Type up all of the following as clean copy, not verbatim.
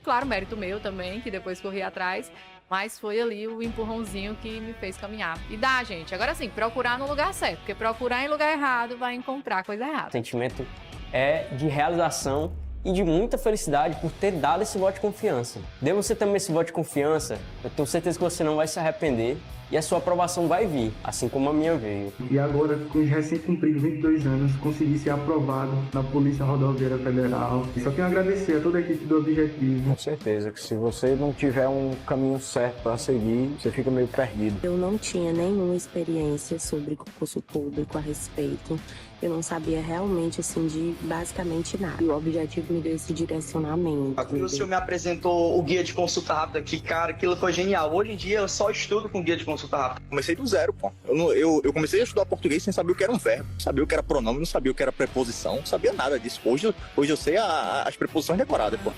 Claro, mérito meu também, que depois corri atrás, mas foi ali o empurrãozinho que me fez caminhar. E dá, gente. Agora sim, procurar no lugar certo, porque procurar em lugar errado vai encontrar coisa O errada. sentimento é de realização e de muita felicidade por ter dado esse voto de confiança. Dê você também esse voto de confiança, eu tenho certeza que você não vai se arrepender e a sua aprovação vai vir, assim como a minha veio. E agora, com os recém-cumpridos 22 anos, consegui ser aprovado na Polícia Rodoviária Federal. E só tenho a agradecer a toda a equipe do Objetivo. Com certeza que se você não tiver um caminho certo para seguir, você fica meio perdido. Eu não tinha nenhuma experiência sobre concurso público a respeito. Eu não sabia realmente, assim, de basicamente nada. E o Objetivo me deu esse direcionamento. O senhor me apresentou o guia de consulta rápida, que, cara, aquilo foi genial. Hoje em dia eu só estudo com guia de consulta rápida. Comecei do zero, pô. Eu comecei a estudar português sem saber o que era um verbo, sabia o que era pronome, não sabia o que era preposição, não sabia nada disso. Hoje eu sei as preposições decoradas, pô.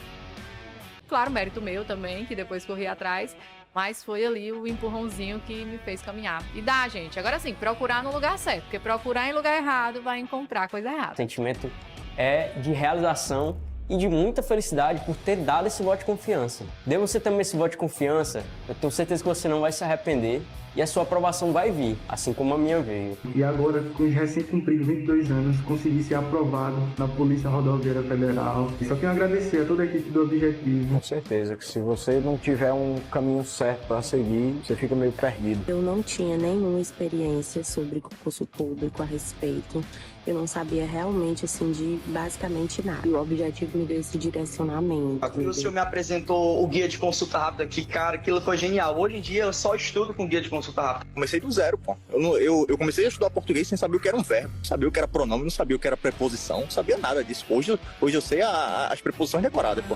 Claro, mérito meu também, que depois corri atrás, mas foi ali o empurrãozinho que me fez caminhar. E dá, gente. Agora sim, procurar no lugar certo, porque procurar em lugar errado vai encontrar coisa errada. O sentimento é de realização e de muita felicidade por ter dado esse voto de confiança. Dê você também esse voto de confiança, eu tenho certeza que você não vai se arrepender e a sua aprovação vai vir, assim como a minha veio. E agora, com os recém-cumpridos 22 anos, consegui ser aprovado na Polícia Rodoviária Federal. E só tenho a agradecer a toda a equipe do Objetivo. Com certeza que se você não tiver um caminho certo para seguir, você fica meio perdido. Eu não tinha nenhuma experiência sobre concurso público a respeito. Eu não sabia realmente, assim, de basicamente nada. E o Objetivo me deu esse direcionamento. O senhor me apresentou o guia de consulta rápida, que, cara, aquilo foi genial. Hoje em dia eu só estudo com guia de consulta rápida. Comecei do zero, pô. Eu comecei a estudar português sem saber o que era um verbo, sabia o que era pronome, não sabia o que era preposição, não sabia nada disso. Hoje eu sei as preposições decoradas, pô.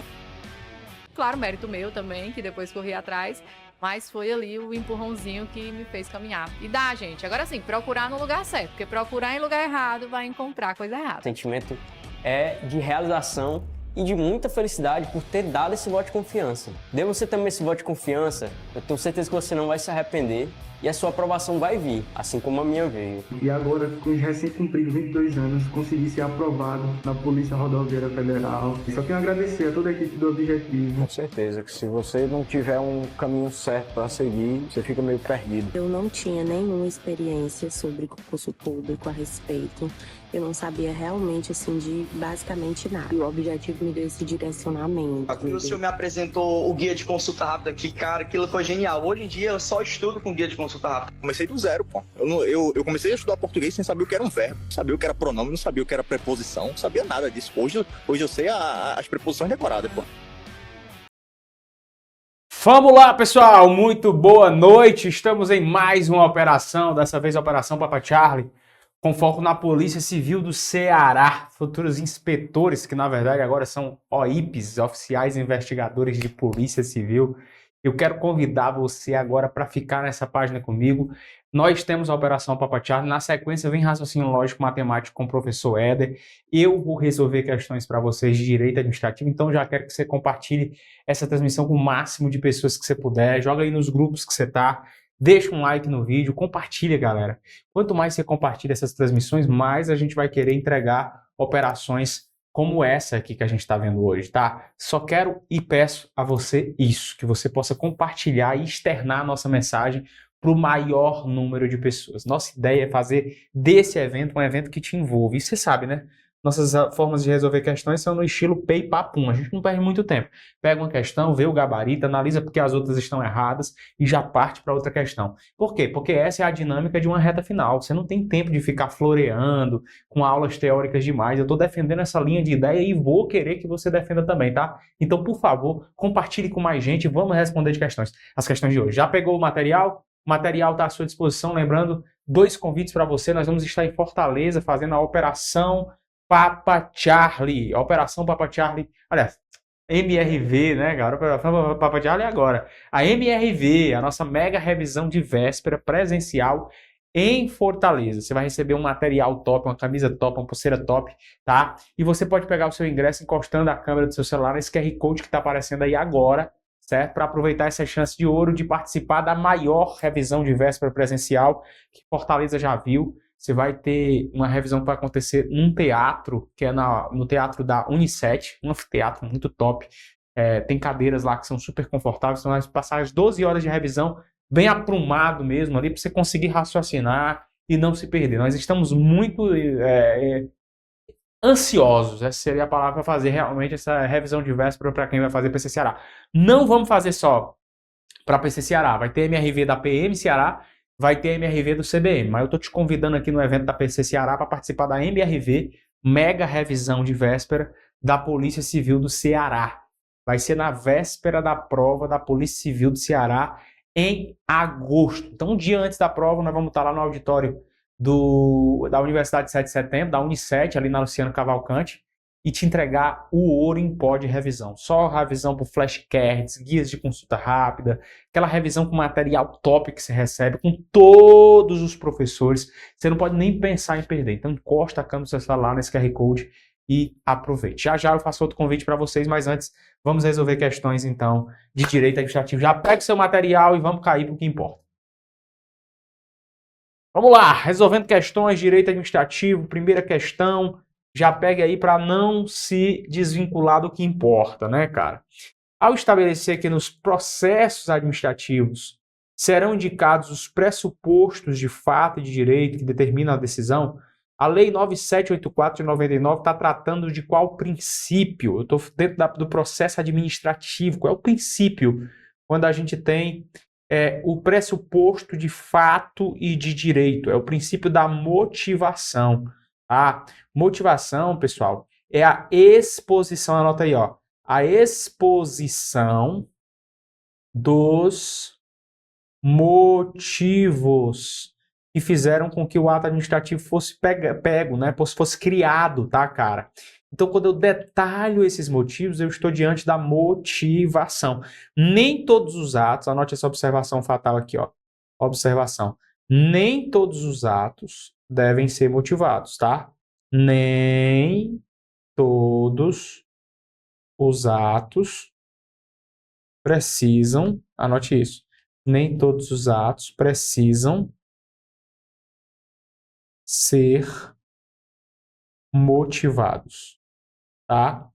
Claro, mérito meu também, que depois corri atrás, mas foi ali o empurrãozinho que me fez caminhar. E dá, gente. Agora sim, procurar no lugar certo, porque procurar em lugar errado vai encontrar coisa errada. O sentimento é de realização e de muita felicidade por ter dado esse voto de confiança. Dê você também esse voto de confiança, eu tenho certeza que você não vai se arrepender e a sua aprovação vai vir, assim como a minha veio. E agora, com os recém-cumpridos 22 anos, consegui ser aprovado na Polícia Rodoviária Federal. E só tenho a agradecer a toda a equipe do Objetivo. Com certeza que se você não tiver um caminho certo para seguir, você fica meio perdido. Eu não tinha nenhuma experiência sobre concurso público a respeito. Eu não sabia realmente, assim, de basicamente nada. E o Objetivo me deu esse direcionamento. O senhor me apresentou o guia de consulta rápida, que, cara, aquilo foi genial. Hoje em dia eu só estudo com guia de consulta rápida. Comecei do zero, pô. Eu comecei a estudar português sem saber o que era um verbo, sabia o que era pronome, não sabia o que era preposição, não sabia nada disso. Hoje eu sei as preposições decoradas, pô. Vamos lá, pessoal, muito boa noite. Estamos em mais uma operação, dessa vez a Operação Papa Charlie, com foco na Polícia Civil do Ceará. Futuros inspetores, que na verdade agora são OIPs, Oficiais Investigadores de Polícia Civil. Eu quero convidar você agora para ficar nessa página comigo. Nós temos a Operação Papa Charlie. Na sequência vem raciocínio lógico matemático com o professor Éder. Eu vou resolver questões para vocês de direito administrativo, então já quero que você compartilhe essa transmissão com o máximo de pessoas que você puder. Joga aí nos grupos que você está. Deixa um like no vídeo, compartilha, galera. Quanto mais você compartilha essas transmissões, mais a gente vai querer entregar operações como essa aqui que a gente está vendo hoje, tá? Só quero e peço a você isso, que você possa compartilhar e externar a nossa mensagem para o maior número de pessoas. Nossa ideia é fazer desse evento um evento que te envolve. E você sabe, né? Nossas formas de resolver questões são no estilo pei papum. A gente não perde muito tempo. Pega uma questão, vê o gabarito, analisa porque as outras estão erradas e já parte para outra questão. Por quê? Porque essa é a dinâmica de uma reta final. Você não tem tempo de ficar floreando com aulas teóricas demais. Eu estou defendendo essa linha de ideia e vou querer que você defenda também, tá? Então, por favor, compartilhe com mais gente e vamos responder de questões. As questões de hoje. Já pegou o material? O material está à sua disposição. Lembrando, 2 convites para você. Nós vamos estar em Fortaleza fazendo a Operação Papa Charlie, Operação Papa Charlie, aliás, MRV, né, galera? Operação Papa Charlie agora. A MRV, a nossa mega revisão de véspera presencial em Fortaleza. Você vai receber um material top, uma camisa top, uma pulseira top, tá? E você pode pegar o seu ingresso encostando a câmera do seu celular nesse QR Code que está aparecendo aí agora, certo? Para aproveitar essa chance de ouro de participar da maior revisão de véspera presencial que Fortaleza já viu. Você vai ter uma revisão que vai acontecer num teatro, que é no teatro da Unicef, um anfiteatro muito top. Tem cadeiras lá que são super confortáveis, então vai passar as 12 horas de revisão bem aprumado mesmo ali, para você conseguir raciocinar e não se perder. Nós estamos muito ansiosos, essa seria a palavra para fazer realmente essa revisão de véspera para quem vai fazer PC Ceará. Não vamos fazer só para PC Ceará, vai ter MRV da PM Ceará, vai ter MRV do CBM, mas eu estou te convidando aqui no evento da PC Ceará para participar da MRV, mega revisão de véspera da Polícia Civil do Ceará. Vai ser na véspera da prova da Polícia Civil do Ceará, em agosto. Então, um dia antes da prova, nós vamos estar lá no auditório da Universidade de 7 de Setembro, da Unicet, ali na Luciano Cavalcante, e te entregar o ouro em pó de revisão. Só revisão por flashcards, guias de consulta rápida, aquela revisão com material top que você recebe, com todos os professores. Você não pode nem pensar em perder. Então, encosta a câmera do seu celular nesse QR Code e aproveite. Já já eu faço outro convite para vocês, mas antes vamos resolver questões, então, de direito administrativo. Já pegue seu material e vamos cair para o que importa. Vamos lá, resolvendo questões de direito administrativo. Primeira questão, já pegue aí para não se desvincular do que importa, né, cara? Ao estabelecer que nos processos administrativos serão indicados os pressupostos de fato e de direito que determinam a decisão, a Lei 9784 de 99 está tratando de qual princípio? Eu estou dentro do processo administrativo. Qual é o princípio quando a gente tem o pressuposto de fato e de direito? É o princípio da motivação. A motivação, pessoal, é a exposição, anota aí, ó, a exposição dos motivos que fizeram com que o ato administrativo fosse pego, né? Fosse criado, tá, cara? Então, quando eu detalho esses motivos, eu estou diante da motivação. Nem todos os atos, anote essa observação fatal aqui, ó. Observação. Nem todos os atos devem ser motivados, tá? Nem todos os atos precisam, anote isso, nem todos os atos precisam ser motivados, tá?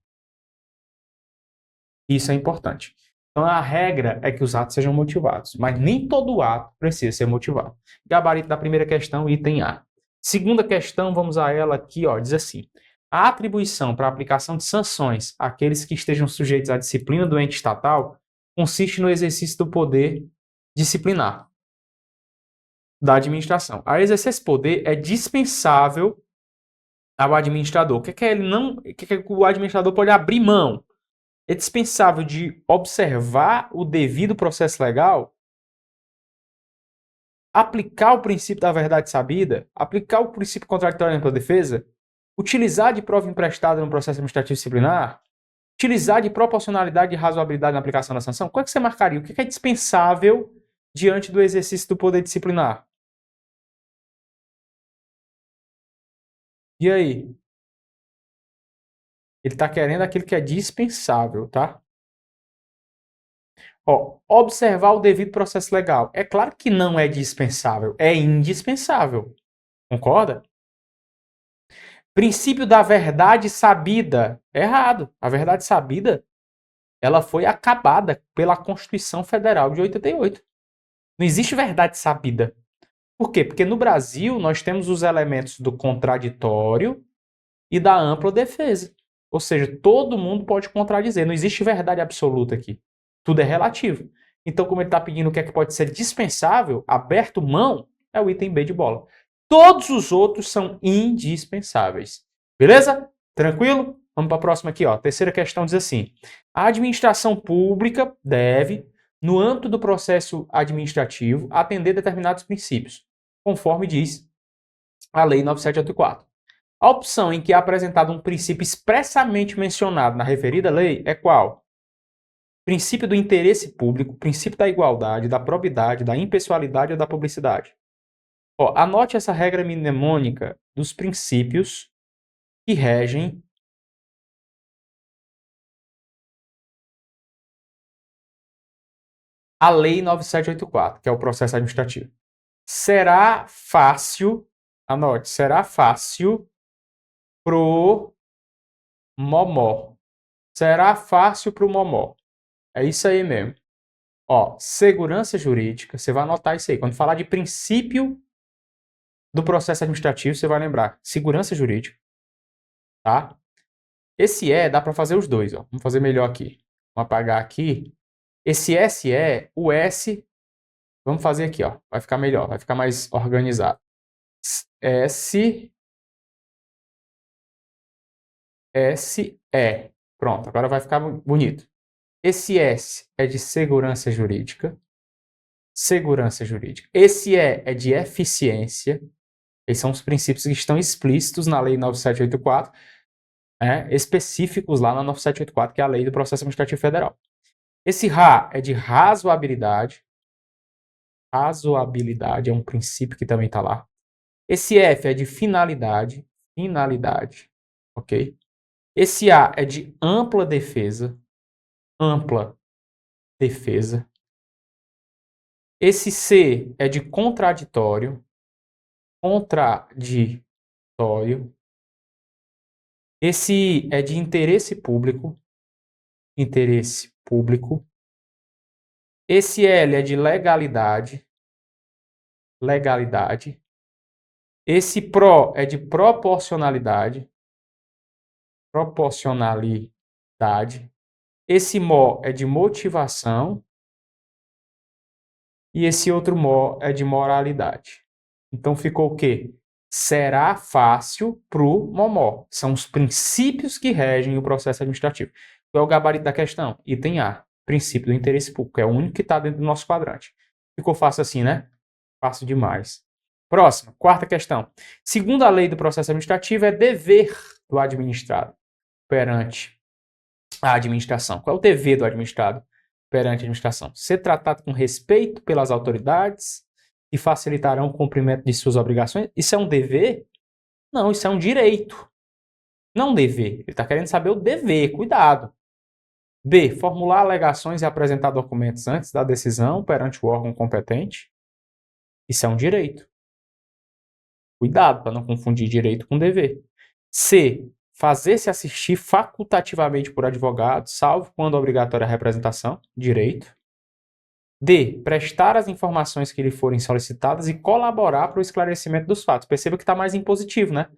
Isso é importante. Então, a regra é que os atos sejam motivados, mas nem todo ato precisa ser motivado. Gabarito da primeira questão, item A. Segunda questão, vamos a ela aqui, ó, diz assim: a atribuição para a aplicação de sanções àqueles que estejam sujeitos à disciplina do ente estatal consiste no exercício do poder disciplinar da administração. A exercer esse poder é dispensável ao administrador. O que é que o administrador pode abrir mão? É dispensável de observar o devido processo legal, aplicar o princípio da verdade sabida, aplicar o princípio contraditório em ampla defesa, utilizar de prova emprestada no processo administrativo disciplinar, utilizar de proporcionalidade e razoabilidade na aplicação da sanção. Qual é que você marcaria? O que é dispensável diante do exercício do poder disciplinar? E aí? Ele está querendo aquilo que é dispensável, tá? Ó, observar o devido processo legal. É claro que não é dispensável, é indispensável. Concorda? Princípio da verdade sabida. Errado. A verdade sabida, ela foi acabada pela Constituição Federal de 88. Não existe verdade sabida. Por quê? Porque no Brasil nós temos os elementos do contraditório e da ampla defesa. Ou seja, todo mundo pode contradizer. Não existe verdade absoluta aqui. Tudo é relativo. Então, como ele está pedindo o que é que pode ser dispensável, aberto mão, é o item B de bola. Todos os outros são indispensáveis. Beleza? Tranquilo? Vamos para a próxima aqui, ó. Terceira questão diz assim: a administração pública deve, no âmbito do processo administrativo, atender determinados princípios, conforme diz a Lei 9784. A opção em que é apresentado um princípio expressamente mencionado na referida lei é qual? Princípio do interesse público, princípio da igualdade, da probidade, da impessoalidade ou da publicidade. Ó, anote essa regra mnemônica dos princípios que regem a Lei 9784, que é o processo administrativo. Será fácil, anote, será fácil pro momó. será fácil para o Momó. É isso aí mesmo. Ó, segurança jurídica, você vai anotar isso aí. Quando falar de princípio do processo administrativo, você vai lembrar. Segurança jurídica, tá? Esse dá para fazer os dois, ó. Vamos fazer melhor aqui. Vamos apagar aqui. Esse o S, vamos fazer aqui, ó. Vai ficar melhor, vai ficar mais organizado. S, E. Pronto, agora vai ficar bonito. Esse S é de segurança jurídica. Segurança jurídica. Esse é de eficiência. Esses são os princípios que estão explícitos na Lei 9784, específicos lá na 9784, que é a Lei do Processo Administrativo Federal. Esse RA é de razoabilidade. Razoabilidade é um princípio que também está lá. Esse F é de finalidade. Finalidade. Ok? Esse A é de ampla defesa. Ampla defesa. Esse C é de contraditório. Contraditório. Esse I é de interesse público. Interesse público. Esse L é de legalidade. Legalidade. Esse PRO é de proporcionalidade. Proporcionalidade. Esse MO é de motivação. E esse outro MO é de moralidade. Então ficou o quê? Será fácil pro Momó. São os princípios que regem o processo administrativo. Qual é o gabarito da questão? Item A. Princípio do interesse público. É o único que está dentro do nosso quadrante. Ficou fácil assim, né? Fácil demais. Próxima, quarta questão. Segundo a lei do processo administrativo, é dever do administrado perante a administração. Qual é o dever do administrado perante a administração? Ser tratado com respeito pelas autoridades e facilitarão o cumprimento de suas obrigações. Isso é um dever? Não, isso é um direito. Não um dever. Ele está querendo saber o dever. Cuidado. B. Formular alegações e apresentar documentos antes da decisão perante o órgão competente. Isso é um direito. Cuidado para não confundir direito com dever. C. Fazer-se assistir facultativamente por advogado, salvo quando obrigatória a representação. Direito. D. Prestar as informações que lhe forem solicitadas e colaborar para o esclarecimento dos fatos. Perceba que está mais impositivo, né?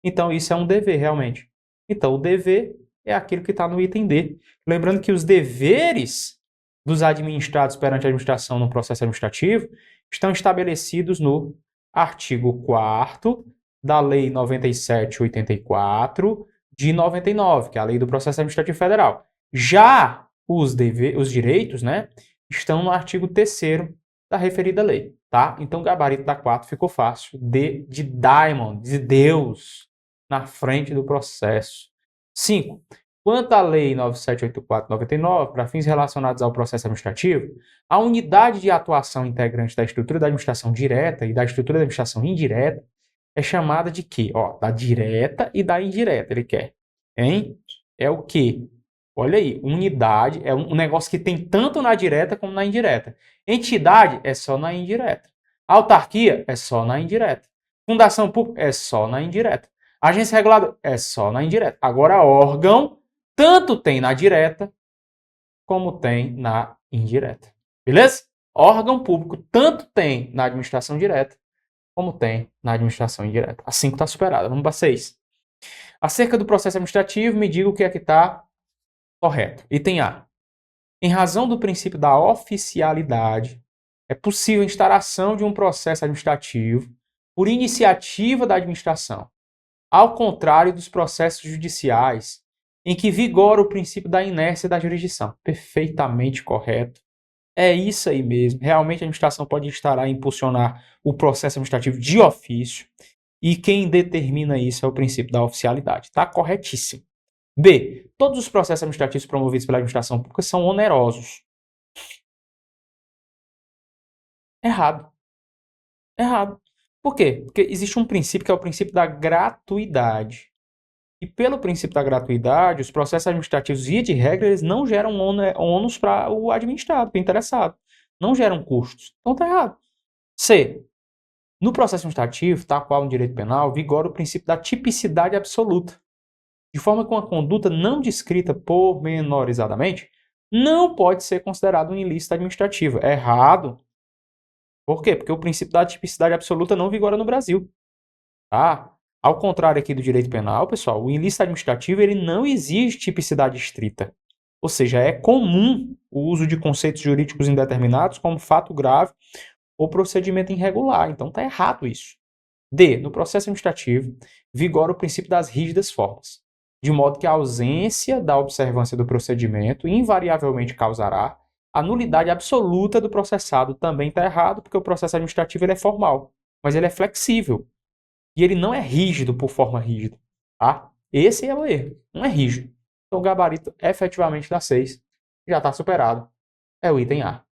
Então, isso é um dever, realmente. Então, o dever é aquilo que está no item D. Lembrando que os deveres dos administrados perante a administração no processo administrativo estão estabelecidos no artigo 4º da Lei 97/84 de 99, que é a Lei do Processo Administrativo Federal. Já os direitos, né, estão no artigo 3º da referida lei, tá? Então, o gabarito da 4 ficou fácil. D de Diamond, de Deus, na frente do processo. 5. Quanto à Lei 9784/99, para fins relacionados ao processo administrativo, a unidade de atuação integrante da estrutura da administração direta e da estrutura da administração indireta é chamada de quê? Ó, da direta e da indireta, ele quer. Hein? É o quê? Olha aí, unidade é um negócio que tem tanto na direta como na indireta. Entidade é só na indireta. Autarquia é só na indireta. Fundação pública é só na indireta. Agência reguladora é só na indireta. Agora, órgão tanto tem na direta como tem na indireta. Beleza? Órgão público tanto tem na administração direta como tem na administração indireta. A 5 está superada. Vamos para 6. Acerca do processo administrativo, me diga o que é que está correto. Item A. Em razão do princípio da oficialidade, é possível a instauração de um processo administrativo por iniciativa da administração, ao contrário dos processos judiciais, em que vigora o princípio da inércia da jurisdição. Perfeitamente correto. É isso aí mesmo. Realmente a administração pode instaurar e impulsionar o processo administrativo de ofício, e quem determina isso é o princípio da oficialidade. Tá corretíssimo. B. Todos os processos administrativos promovidos pela administração pública são onerosos. Errado. Errado. Por quê? Porque existe um princípio que é o princípio da gratuidade. E pelo princípio da gratuidade, os processos administrativos, via de regra, eles não geram ônus para o administrado, para o interessado. Não geram custos. Então está errado. C. No processo administrativo, tal qual no direito penal, vigora o princípio da tipicidade absoluta. de forma que uma conduta não descrita pormenorizadamente não pode ser considerado um ilícito administrativo. É errado. Por quê? Porque o princípio da tipicidade absoluta não vigora no Brasil. Tá? Ao contrário aqui do direito penal, pessoal, o ilícito administrativo ele não exige tipicidade estrita. Ou seja, é comum o uso de conceitos jurídicos indeterminados como fato grave ou procedimento irregular. Então está errado isso. D. No processo administrativo, vigora o princípio das rígidas formas, de modo que a ausência da observância do procedimento invariavelmente causará a nulidade absoluta do processado. Também está errado, porque o processo administrativo ele é formal, mas ele é flexível. E ele não é rígido por forma rígida. Tá? Esse é o erro. Não é rígido. Então o gabarito efetivamente dá 6. Já está superado. É o item A.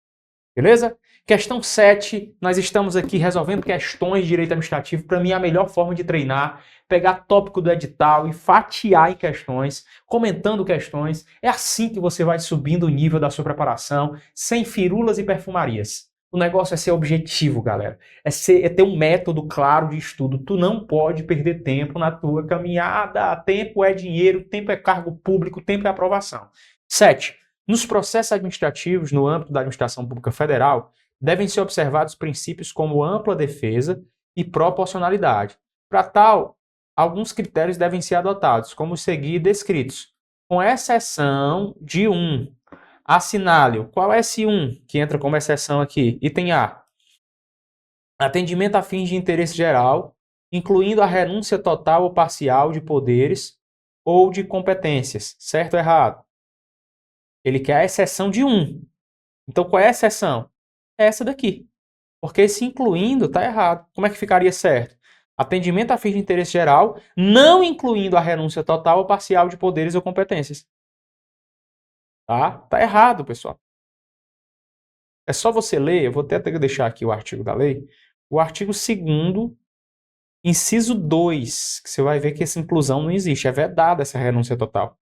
Beleza? Questão 7. Nós estamos aqui resolvendo questões de direito administrativo. Para mim é a melhor forma de treinar. Pegar tópico do edital e fatiar em questões, comentando questões. É assim que você vai subindo o nível da sua preparação, sem firulas e perfumarias. O negócio é ser objetivo, galera. É ter um método claro de estudo. Tu não pode perder tempo na tua caminhada. Tempo é dinheiro, tempo é cargo público, tempo é aprovação. 7. Nos processos administrativos, no âmbito da administração pública federal, devem ser observados princípios como ampla defesa e proporcionalidade. Para tal, alguns critérios devem ser adotados, como os seguintes descritos, com exceção de um. Assinale-o. Qual é esse 1 que entra como exceção aqui? Item A. Atendimento a fins de interesse geral, incluindo a renúncia total ou parcial de poderes ou de competências. Certo ou errado? Ele quer a exceção de 1. Então, qual é a exceção? É essa daqui. Porque esse incluindo está errado. Como é que ficaria certo? Atendimento a fins de interesse geral, não incluindo a renúncia total ou parcial de poderes ou competências. Tá errado, pessoal. É só você ler, eu vou até ter que deixar aqui o artigo da lei, o artigo 2º, inciso 2, que você vai ver que essa inclusão não existe, é vedada essa renúncia total.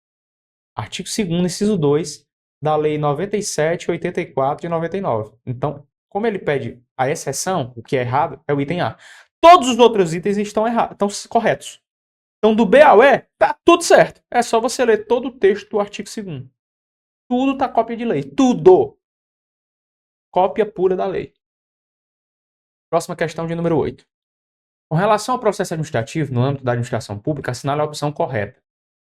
Artigo 2º, inciso 2, da lei 97, 84 e 99. Então, como ele pede a exceção, o que é errado é o item A. Todos os outros itens estão errados, estão corretos. Então, do B ao E, tá tudo certo. É só você ler todo o texto do artigo 2º. Tudo está cópia de lei. Tudo. Cópia pura da lei. Próxima questão de número 8. Com relação ao processo administrativo, no âmbito da administração pública, assinale a opção correta.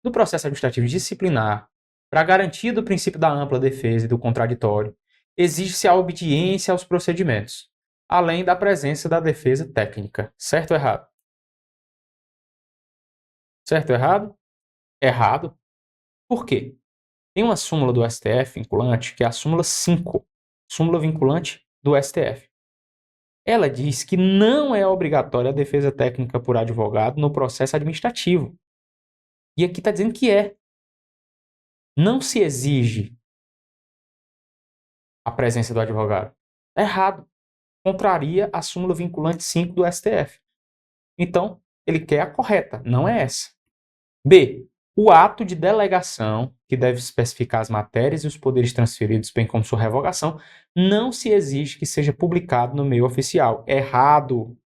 No processo administrativo disciplinar, para garantia do princípio da ampla defesa e do contraditório, exige-se a obediência aos procedimentos, além da presença da defesa técnica. Certo ou errado? Certo ou errado? Errado. Por quê? Tem uma súmula do STF vinculante, que é a súmula 5, súmula vinculante do STF. Ela diz que não é obrigatória a defesa técnica por advogado no processo administrativo. E aqui está dizendo que é. Não se exige a presença do advogado. É errado. Contraria a súmula vinculante 5 do STF. Então, ele quer a correta, não é essa. B. O ato de delegação, que deve especificar as matérias e os poderes transferidos, bem como sua revogação, não se exige que seja publicado no meio oficial. Errado.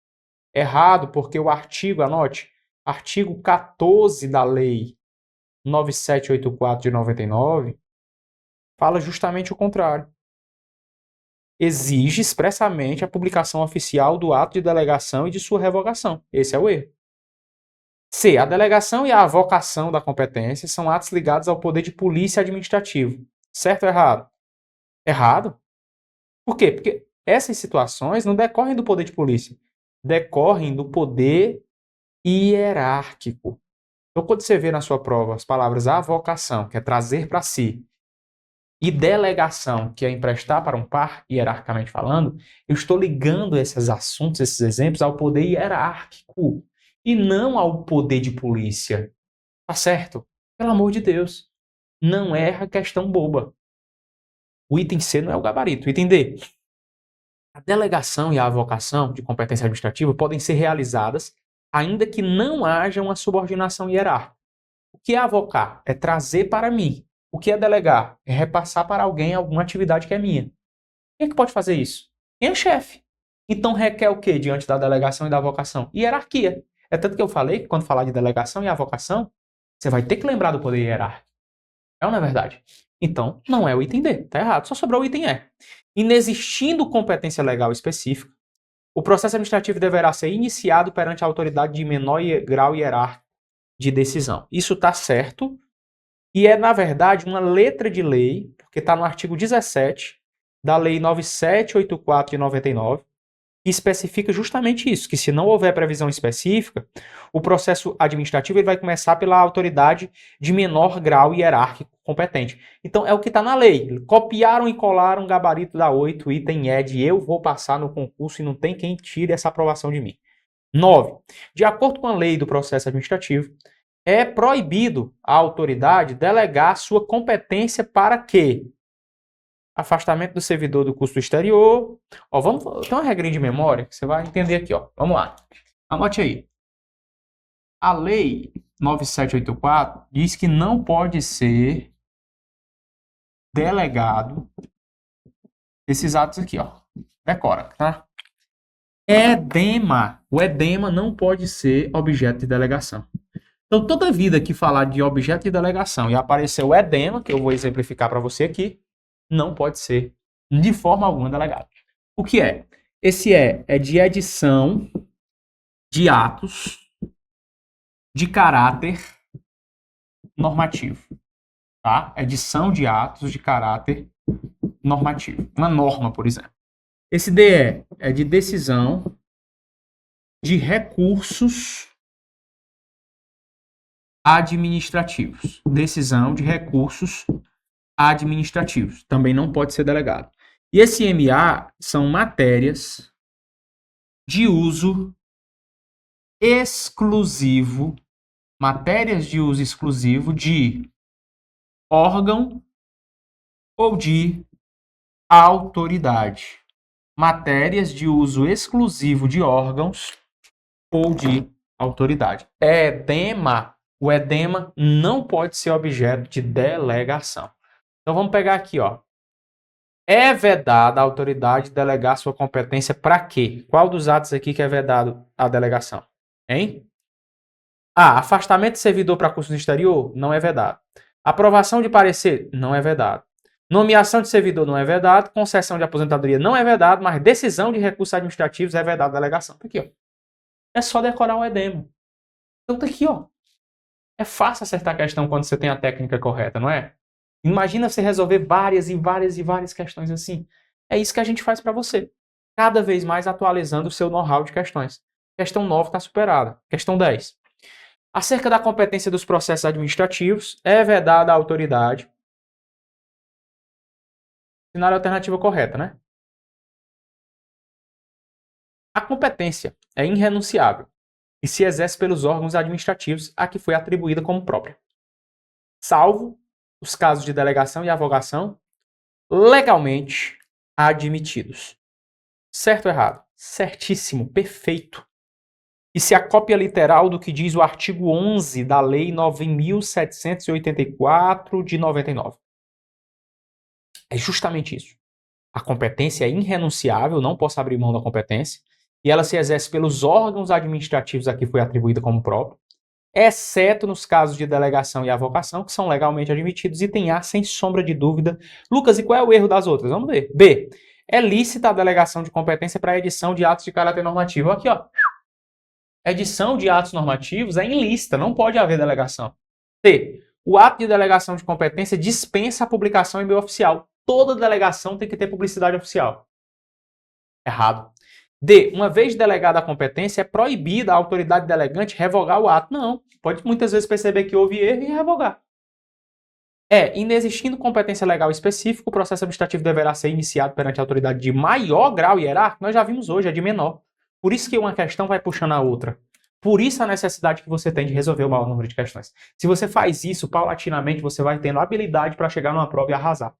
Errado, porque o artigo, anote, artigo 14 da lei 9784 de 99, fala justamente o contrário. Exige expressamente a publicação oficial do ato de delegação e de sua revogação. Esse é o erro. C. A delegação e a avocação da competência são atos ligados ao poder de polícia administrativo. Certo ou errado? Errado. Por quê? Porque essas situações não decorrem do poder de polícia. Decorrem do poder hierárquico. Então, quando você vê na sua prova as palavras avocação, que é trazer para si, e delegação, que é emprestar para um par, hierarquicamente falando, eu estou ligando esses assuntos, esses exemplos, ao poder hierárquico. E não ao poder de polícia. Tá certo? Pelo amor de Deus. Não erra questão boba. O item C não é o gabarito. O item D. A delegação e a avocação de competência administrativa podem ser realizadas ainda que não haja uma subordinação hierárquica. O que é avocar? É trazer para mim. O que é delegar? É repassar para alguém alguma atividade que é minha. Quem é que pode fazer isso? Quem é o chefe? Então requer o quê diante da delegação e da avocação? Hierarquia. É tanto que eu falei que quando falar de delegação e avocação, Você vai ter que lembrar do poder hierárquico. É ou não é verdade? Então, não é o item D. Tá errado. Só sobrou o item E. Inexistindo competência legal específica, o processo administrativo deverá ser iniciado perante a autoridade de menor grau hierárquico de decisão. Isso está certo e é, na verdade, uma letra de lei, porque está no artigo 17 da Lei 9784 de 99, que especifica justamente isso, que se não houver previsão específica, o processo administrativo ele vai começar pela autoridade de menor grau hierárquico competente. Então, é o que está na lei. Copiaram e colaram o gabarito da 8, item E, de eu vou passar no concurso e não tem quem tire essa aprovação de mim. 9. De acordo com a lei do processo administrativo, é proibido a autoridade delegar sua competência para quê? Afastamento do servidor do curso exterior. Ó, tem uma regrinha de memória que você vai entender aqui, ó. Vamos lá. Anote aí. A lei 9784 diz que não pode ser delegado esses atos aqui, ó. Decora, tá? Edema. O edema não pode ser objeto de delegação. Então, toda vida que falar de objeto de delegação e aparecer o edema, que eu vou exemplificar para você aqui, não pode ser de forma alguma delegado. O que é? Esse é de edição de atos de caráter normativo. Tá? Edição de atos de caráter normativo. Uma norma, por exemplo. Esse DE é de decisão de recursos administrativos. Decisão de recursos administrativos. Também não pode ser delegado. E esse MA são matérias de uso exclusivo, matérias de uso exclusivo de órgão ou de autoridade. Matérias de uso exclusivo de órgãos ou de autoridade. O edema não pode ser objeto de delegação. Então vamos pegar aqui, ó. É vedada a autoridade delegar sua competência para quê? Qual dos atos aqui que é vedado a delegação? Hein? Afastamento de servidor para curso no exterior? Não é vedado. Aprovação de parecer? Não é vedado. Nomeação de servidor não é vedado. Concessão de aposentadoria não é vedado, mas decisão de recursos administrativos é vedado a delegação. Tá aqui, ó. É só decorar um edema. Então tá aqui, ó. É fácil acertar a questão quando você tem a técnica correta, não é? Imagina você resolver várias e várias e várias questões assim. É isso que a gente faz para você. Cada vez mais atualizando o seu know-how de questões. Questão 9 está superada. Questão 10. Acerca da competência dos processos administrativos, é vedada a autoridade. Sinal a alternativa correta, né? A competência é irrenunciável e se exerce pelos órgãos administrativos a que foi atribuída como própria, salvo os casos de delegação e avogação legalmente admitidos. Certo ou errado? Certíssimo, perfeito. E se a cópia literal do que diz o artigo 11 da Lei 9.784 de 99. É justamente isso. A competência é irrenunciável, não posso abrir mão da competência, e ela se exerce pelos órgãos administrativos a que foi atribuída como própria, exceto nos casos de delegação e avocação, que são legalmente admitidos, item A, sem sombra de dúvida. Lucas, e qual é o erro das outras? Vamos ver. B. É lícita a delegação de competência para a edição de atos de caráter normativo. Aqui, ó. Edição de atos normativos é ilícita, não pode haver delegação. C. O ato de delegação de competência dispensa a publicação em meio oficial. Toda delegação tem que ter publicidade oficial. Errado. D. Uma vez delegada a competência, é proibida a autoridade delegante revogar o ato. Não. Pode muitas vezes perceber que houve erro e revogar. E. Inexistindo competência legal específica, o processo administrativo deverá ser iniciado perante a autoridade de maior grau hierárquico. Nós já vimos hoje, é de menor. Por isso que uma questão vai puxando a outra. Por isso a necessidade que você tem de resolver o maior número de questões. Se você faz isso, paulatinamente, você vai tendo habilidade para chegar numa prova e arrasar.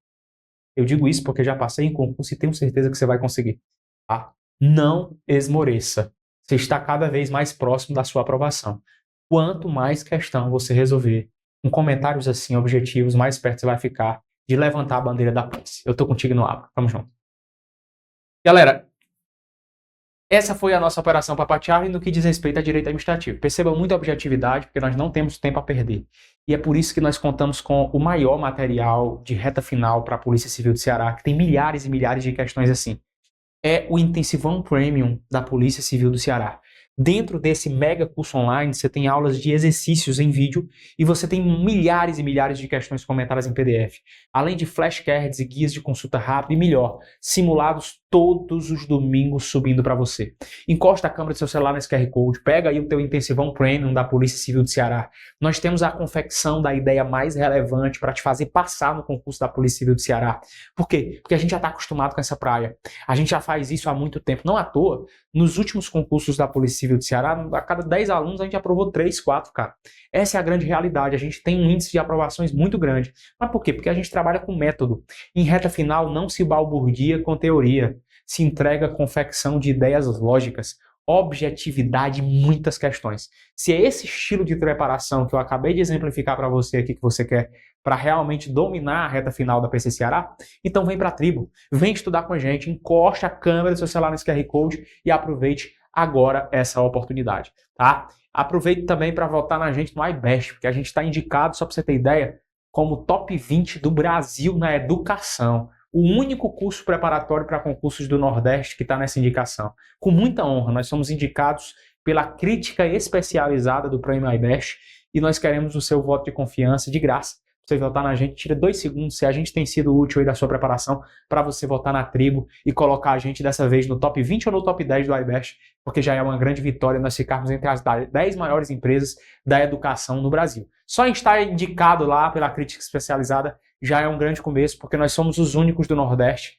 Eu digo isso porque já passei em concurso e tenho certeza que você vai conseguir. Tá? Não esmoreça. Você está cada vez mais próximo da sua aprovação. Quanto mais questão você resolver, com comentários assim, objetivos, mais perto você vai ficar de levantar a bandeira da posse. Eu tô contigo no abra. Tamo junto. Galera, Essa foi a nossa operação Papa Charlie no que diz respeito a direito administrativo. Percebam muita objetividade, porque nós não temos tempo a perder. E é por isso que nós contamos com o maior material de reta final para a Polícia Civil do Ceará, que tem milhares e milhares de questões assim. É o Intensivão Premium da Polícia Civil do Ceará. Dentro desse mega curso online, você tem aulas de exercícios em vídeo e você tem milhares e milhares de questões comentadas em PDF, além de flashcards e guias de consulta rápida e melhor, simulados todos os domingos subindo para você. Encosta a câmera do seu celular nesse QR Code, pega aí o teu Intensivão Premium da Polícia Civil do Ceará. Nós temos a confecção da ideia mais relevante para te fazer passar no concurso da Polícia Civil do Ceará. Por quê? Porque a gente já está acostumado com essa praia. A gente já faz isso há muito tempo. Não à toa, nos últimos concursos da Polícia Civil do Ceará, a cada 10 alunos a gente aprovou 3, 4, cara. Essa é a grande realidade. A gente tem um índice de aprovações muito grande. Mas por quê? Porque a gente trabalha com método. Em reta final, não se balburdia com teoria. Se entrega confecção de ideias lógicas, objetividade em muitas questões. Se é esse estilo de preparação que eu acabei de exemplificar para você aqui que você quer para realmente dominar a reta final da PC Ceará, então vem para a tribo, vem estudar com a gente, encosta a câmera do seu celular nesse QR Code e aproveite agora essa oportunidade, tá? Aproveite também para votar na gente no iBest, porque a gente está indicado, só para você ter ideia, como top 20 do Brasil na educação. O único curso preparatório para concursos do Nordeste que está nessa indicação. Com muita honra, nós somos indicados pela crítica especializada do Prêmio iBest e nós queremos o seu voto de confiança de graça. Você votar na gente, tira 2 segundos se a gente tem sido útil aí da sua preparação para você votar na tribo e colocar a gente dessa vez no top 20 ou no top 10 do iBest, porque já é uma grande vitória nós ficarmos entre as 10 maiores empresas da educação no Brasil. Só em estar indicado lá pela crítica especializada já é um grande começo, porque nós somos os únicos do Nordeste,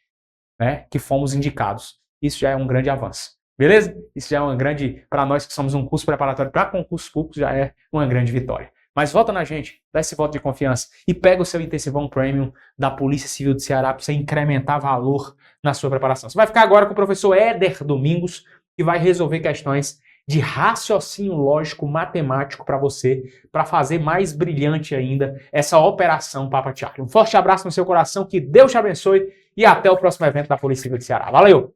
né, que fomos indicados. Isso já é um grande avanço. Beleza? Isso já é uma grande, para nós que somos um curso preparatório para concursos públicos, já é uma grande vitória. Mas vota na gente, dá esse voto de confiança e pega o seu Intensivão Premium da Polícia Civil do Ceará para você incrementar valor na sua preparação. Você vai ficar agora com o professor Éder Domingos, que vai resolver questões de raciocínio lógico matemático para você, para fazer mais brilhante ainda essa operação Papa Charlie. Um forte abraço no seu coração, que Deus te abençoe e até o próximo evento da Polícia Civil do Ceará. Valeu!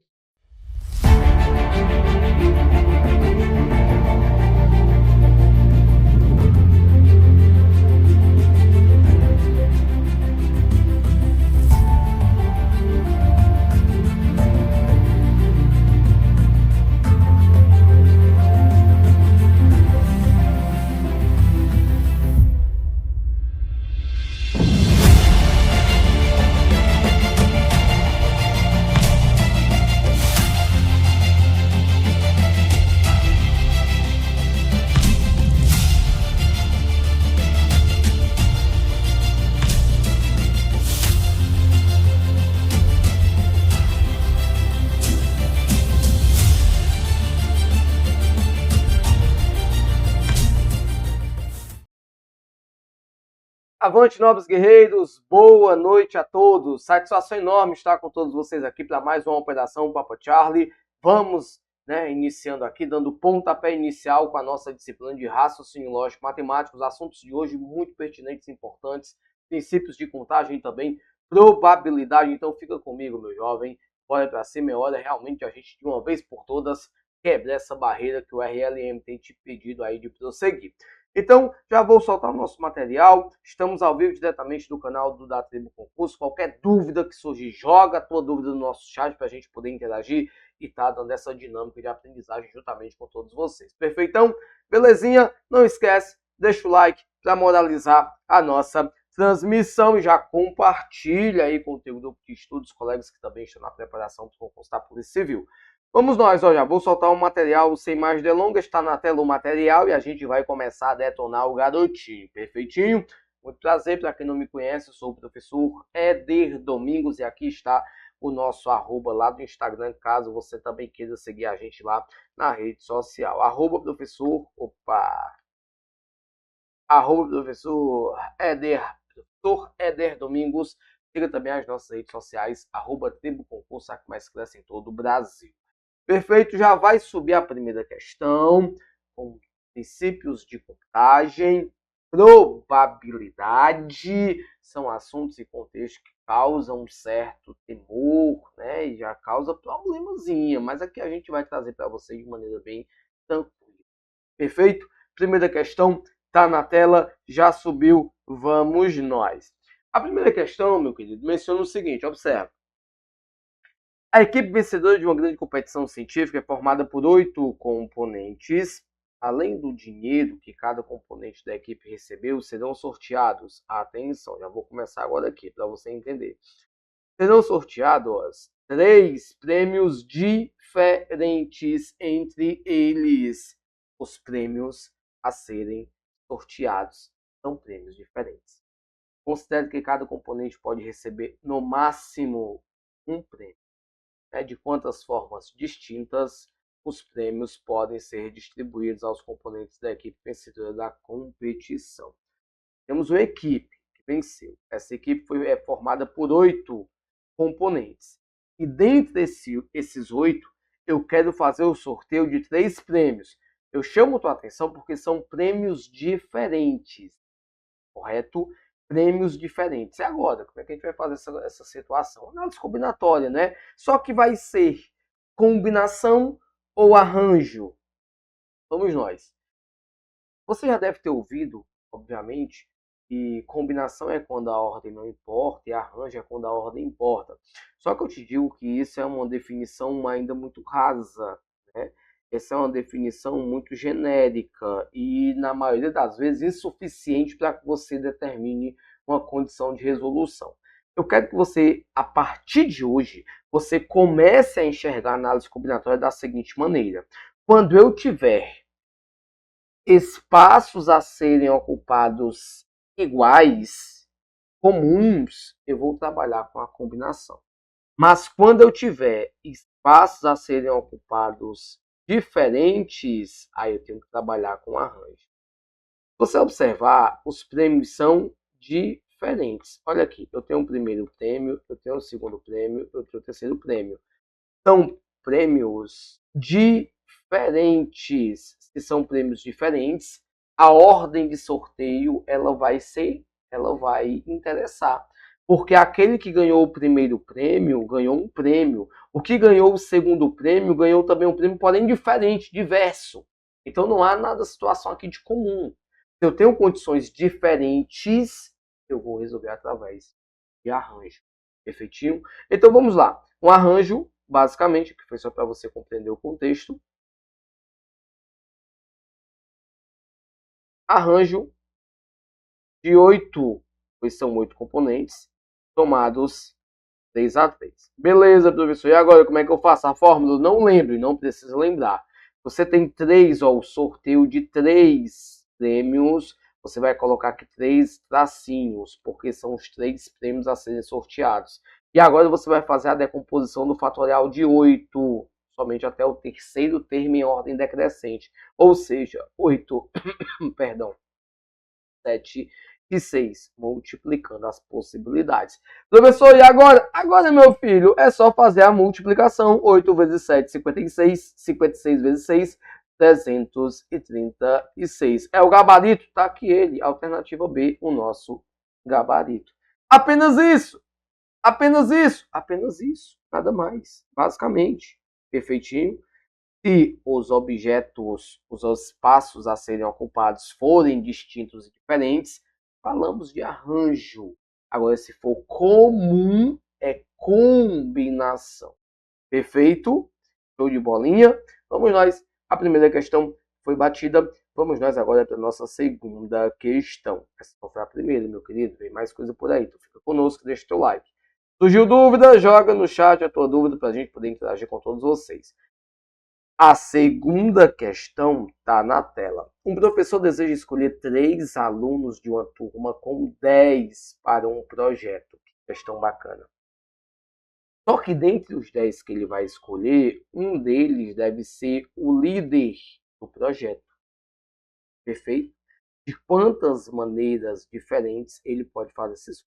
Avante, nobres guerreiros, boa noite a todos. Satisfação enorme estar com todos vocês aqui para mais uma Operação Papa Charlie. Vamos, iniciando aqui, dando pontapé inicial com a nossa disciplina de raciocínio lógico matemático. Os assuntos de hoje muito pertinentes e importantes, princípios de contagem e também probabilidade. Então fica comigo, meu jovem, bora para cima, é hora realmente a gente de uma vez por todas quebrar essa barreira que o RLM tem te pedido aí de prosseguir. Então, já vou soltar o nosso material. Estamos ao vivo diretamente do canal do Da Tribo Concurso. Qualquer dúvida que surgir, joga a tua dúvida no nosso chat para a gente poder interagir e tá dando essa dinâmica de aprendizagem juntamente com todos vocês. Perfeitão? Belezinha? Não esquece, deixa o like para moralizar a nossa transmissão e já compartilha aí com o teu grupo de estudos, colegas que também estão na preparação do concurso da Polícia Civil. Vamos nós, já vou soltar um material sem mais delongas, está na tela o material e a gente vai começar a detonar o garotinho, perfeitinho? Muito prazer, para quem não me conhece, eu sou o professor Éder Domingos e aqui está o nosso arroba lá do Instagram, caso você também queira seguir a gente lá na rede social. Arroba professor Éder Domingos, siga também as nossas redes sociais, arroba Tribo Concurso, a que mais cresce em todo o Brasil. Perfeito, já vai subir a primeira questão, com princípios de contagem, probabilidade, são assuntos e contextos que causa um certo temor, né? E já causa problemazinha, mas aqui a gente vai trazer para vocês de maneira bem tranquila. Perfeito? Primeira questão tá na tela, já subiu, vamos nós. A primeira questão, meu querido, menciona o seguinte, observa. A equipe vencedora de uma grande competição científica é formada por 8 componentes. Além do dinheiro que cada componente da equipe recebeu, serão sorteados. Atenção, já vou começar agora aqui para você entender. Serão sorteados 3 prêmios diferentes entre eles. Os prêmios a serem sorteados são prêmios diferentes. Considere que cada componente pode receber no máximo um prêmio. De quantas formas distintas os prêmios podem ser distribuídos aos componentes da equipe vencedora da competição. Temos uma equipe que venceu. Essa equipe é formada por 8 componentes. E dentre esses 8, eu quero fazer o sorteio de 3 prêmios. Eu chamo tua atenção porque são prêmios diferentes. Correto? Prêmios diferentes. E agora, como é que a gente vai fazer essa situação? Análise combinatória, né? Só que vai ser combinação ou arranjo? Vamos nós. Você já deve ter ouvido, obviamente, que combinação é quando a ordem não importa e arranjo é quando a ordem importa. Só que eu te digo que isso é uma definição ainda muito rasa, né? Essa é uma definição muito genérica e, na maioria das vezes, insuficiente para que você determine uma condição de resolução. Eu quero que você, a partir de hoje, você comece a enxergar a análise combinatória da seguinte maneira. Quando eu tiver espaços a serem ocupados iguais, comuns, eu vou trabalhar com a combinação. Mas quando eu tiver espaços a serem ocupados diferentes, aí eu tenho que trabalhar com arranjo. Se você observar, os prêmios são diferentes. Olha aqui, eu tenho um primeiro prêmio, eu tenho um segundo prêmio, eu tenho um terceiro prêmio. São prêmios diferentes. Se são prêmios diferentes, a ordem de sorteio ela vai interessar. Porque aquele que ganhou o primeiro prêmio, ganhou um prêmio. O que ganhou o segundo prêmio, ganhou também um prêmio, porém diferente, diverso. Então não há nada situação aqui de comum. Se eu tenho condições diferentes, eu vou resolver através de arranjo. Perfeitinho? Então vamos lá. Um arranjo, basicamente, que foi só para você compreender o contexto. Arranjo de 8, pois são 8 componentes, tomados 3 a 3. Beleza, professor. E agora, como é que eu faço a fórmula? Não lembro e não precisa lembrar. Você tem 3, o sorteio de 3 prêmios. Você vai colocar aqui 3 tracinhos, porque são os 3 prêmios a serem sorteados. E agora você vai fazer a decomposição do fatorial de 8, somente até o terceiro termo em ordem decrescente. Ou seja, 8, perdão, 7 e 6, multiplicando as possibilidades. Professor, e agora? Agora, meu filho, é só fazer a multiplicação. 8 vezes 7, 56. 56 vezes 6, 336. É o gabarito? Tá aqui ele. Alternativa B, o nosso gabarito. Apenas isso. Apenas isso. Apenas isso. Nada mais. Basicamente. Perfeitinho. Se os objetos, os espaços a serem ocupados forem distintos e diferentes, falamos de arranjo. Agora, se for comum, é combinação. Perfeito? Show de bolinha? Vamos nós. A primeira questão foi batida. Vamos nós agora para a nossa segunda questão. Essa foi a primeira, meu querido. Vem mais coisa por aí. Então fica conosco, deixa o teu like. Surgiu dúvida? Joga no chat a tua dúvida para a gente poder interagir com todos vocês. A segunda questão está na tela. Um professor deseja escolher 3 alunos de uma turma com 10 para um projeto. Que questão bacana. Só que dentre os 10 que ele vai escolher, um deles deve ser o líder do projeto. Perfeito? De quantas maneiras diferentes ele pode fazer essa escolha?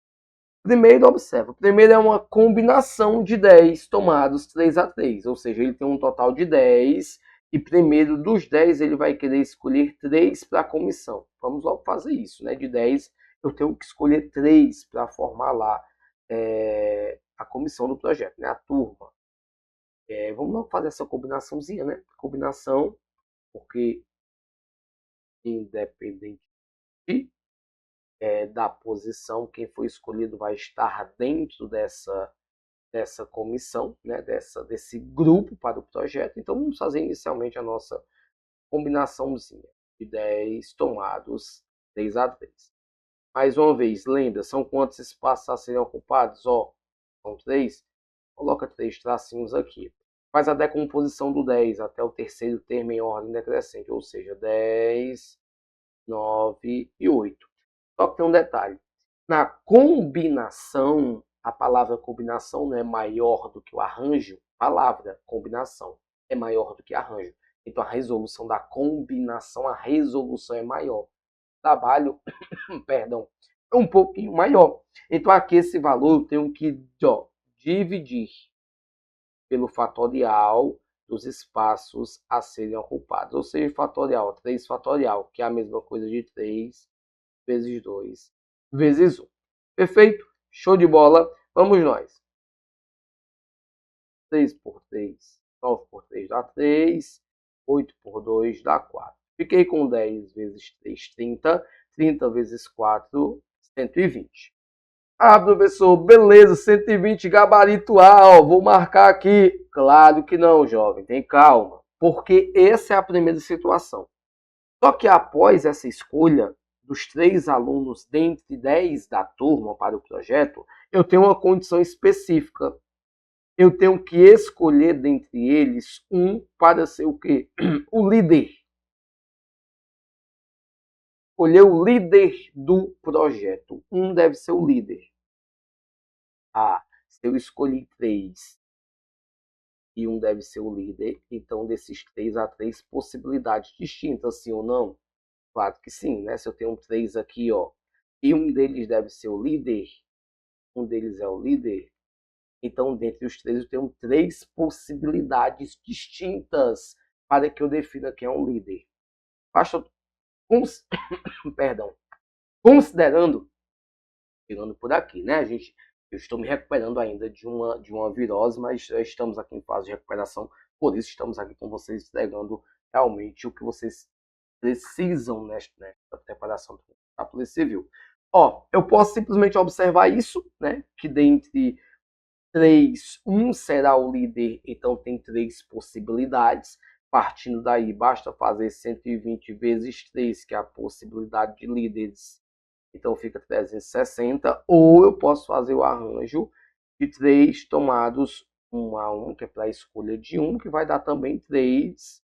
Primeiro, observa. Primeiro é uma combinação de 10 tomados 3 a 3. Ou seja, ele tem um total de 10. E primeiro dos 10 ele vai querer escolher 3 para a comissão. Vamos logo fazer isso, né? De 10 eu tenho que escolher 3 para formar lá a comissão do projeto, né? A turma. Vamos lá fazer essa combinaçãozinha, né? Combinação, porque independente da posição, quem foi escolhido vai estar dentro dessa comissão, né? Desse grupo para o projeto. Então, vamos fazer inicialmente a nossa combinaçãozinha de 10 tomados 3 a 3. Mais uma vez, lembra, são quantos espaços a serem ocupados? São 3. Coloca 3 tracinhos aqui. Faz a decomposição do 10 até o terceiro termo em ordem decrescente, ou seja, 10, 9 e 8. Só que tem um detalhe. Na combinação, a palavra combinação não é maior do que o arranjo. A palavra combinação é maior do que arranjo. Então, a resolução da combinação, a resolução é maior. O trabalho, perdão, é um pouquinho maior. Então, aqui esse valor eu tenho que dividir pelo fatorial dos espaços a serem ocupados. Ou seja, fatorial, 3 fatorial, que é a mesma coisa de 3 vezes 2 vezes 1. Perfeito? Show de bola. Vamos nós. 3 por 3, 9 por 3 dá 3, 8 por 2 dá 4. Fiquei com 10 vezes 3, 30. 30 vezes 4, 120. Ah, professor, beleza, 120 gabarito A, vou marcar aqui. Claro que não, jovem, tem calma. Porque essa é a primeira situação. Só que após essa escolha dos 3 alunos dentre 10 da turma para o projeto, eu tenho uma condição específica. Eu tenho que escolher dentre eles um para ser o quê? O líder. Escolher o líder do projeto. Um deve ser o líder. Se eu escolhi 3 e um deve ser o líder, então desses 3 há 3 possibilidades distintas, sim ou não? Claro que sim, né? Se eu tenho 3 aqui, e um deles deve ser o líder, um deles é o líder, então dentre os 3 eu tenho 3 possibilidades distintas para que eu defina quem é um líder. Considerando, tirando por aqui, né, eu estou me recuperando ainda de uma virose, mas já estamos aqui em fase de recuperação, por isso estamos aqui com vocês entregando realmente o que vocês precisam nesta preparação da Polícia Civil. Eu posso simplesmente observar isso, né, que dentre 3, um será o líder, então tem 3 possibilidades. Partindo daí, basta fazer 120 vezes 3, que é a possibilidade de líderes. Então fica 360. Ou eu posso fazer o arranjo de 3 tomados 1 a 1, que é para a escolha de 1, que vai dar também 3,